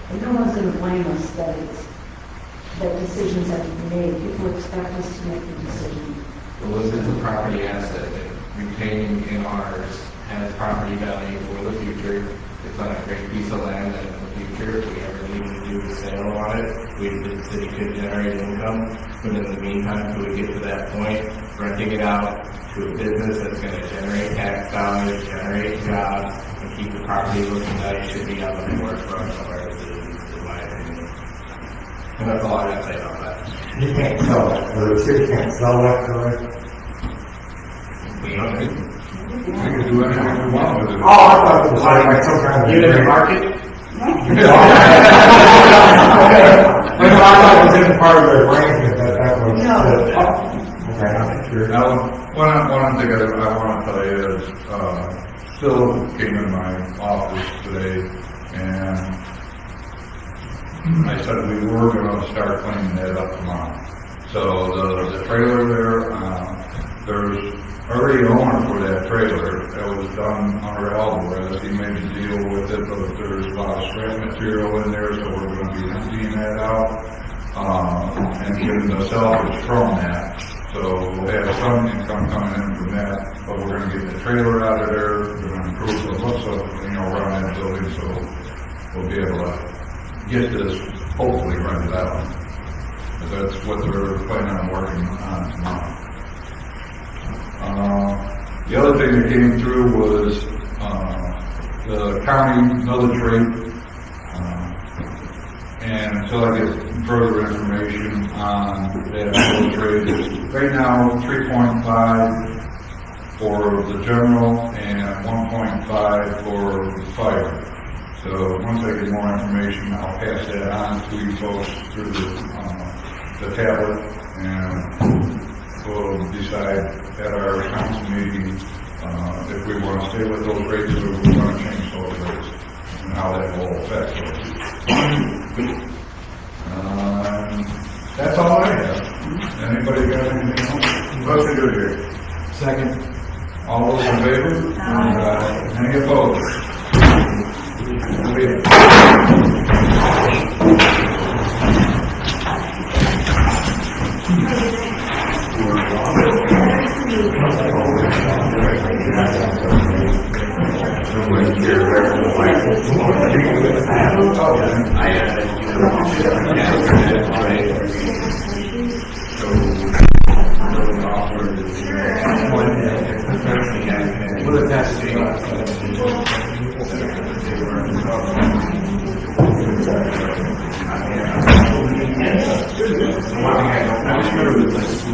E: And no one's going to blame us that decisions have to be made. People expect us to make the decision.
L: Well, this is a property asset that retaining in ours has property value for the future. it's on a great piece of land that in the future, if we ever need to do a sale on it, the city could generate income. But in the meantime, till we get to that point, renting it out to a business that's gonna generate tax dollars, generate jobs, and keep the property looking nice should be on the board for somewhere, in my opinion. And that's all I gotta say about that.
I: You can't sell that, or the city can't sell that, correct?
L: We own it.
C: We can do anything we want with it.
I: Oh, I thought it was like some kind of.
M: You in the market?
I: I thought it was in part of the arrangement that was.
E: No.
I: Okay, I'm sure.
C: Now, one thing I want to tell you is, Phil came in my office today, and I said we were going to start cleaning that up tomorrow. So the trailer there, there's already an owner for that trailer. That was done under Alvarez. He made a deal with it, but there's a lot of scrap material in there, so we're going to be emptying that out, and getting the salvage from that. So we'll have some income coming in from that, but we're going to get the trailer out of there. We're going to improve the looks of, around that building, so we'll be able to get this hopefully rented out. Because that's what they're planning on working on tomorrow. The other thing that came through was the county millage rate. And until I get further information on that millage rate, it's right now 3.5 for the general and 1.5 for the fire. So once I get more information, I'll pass that on to you folks through the tablet, and we'll decide at our council meeting if we want to stay with those rates or if we want to change those rates and how that will affect those. That's all I have. Anybody got anything else? Motion to adjourn.
G: Second.
C: All those in favor? Any opposed?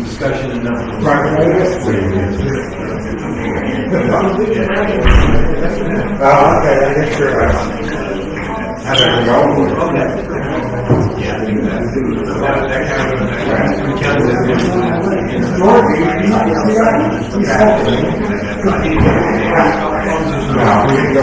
M: Discussion and nothing.
I: Okay, I guess you're right. How did it go?
M: Yeah, I think that kind
I: No, we can go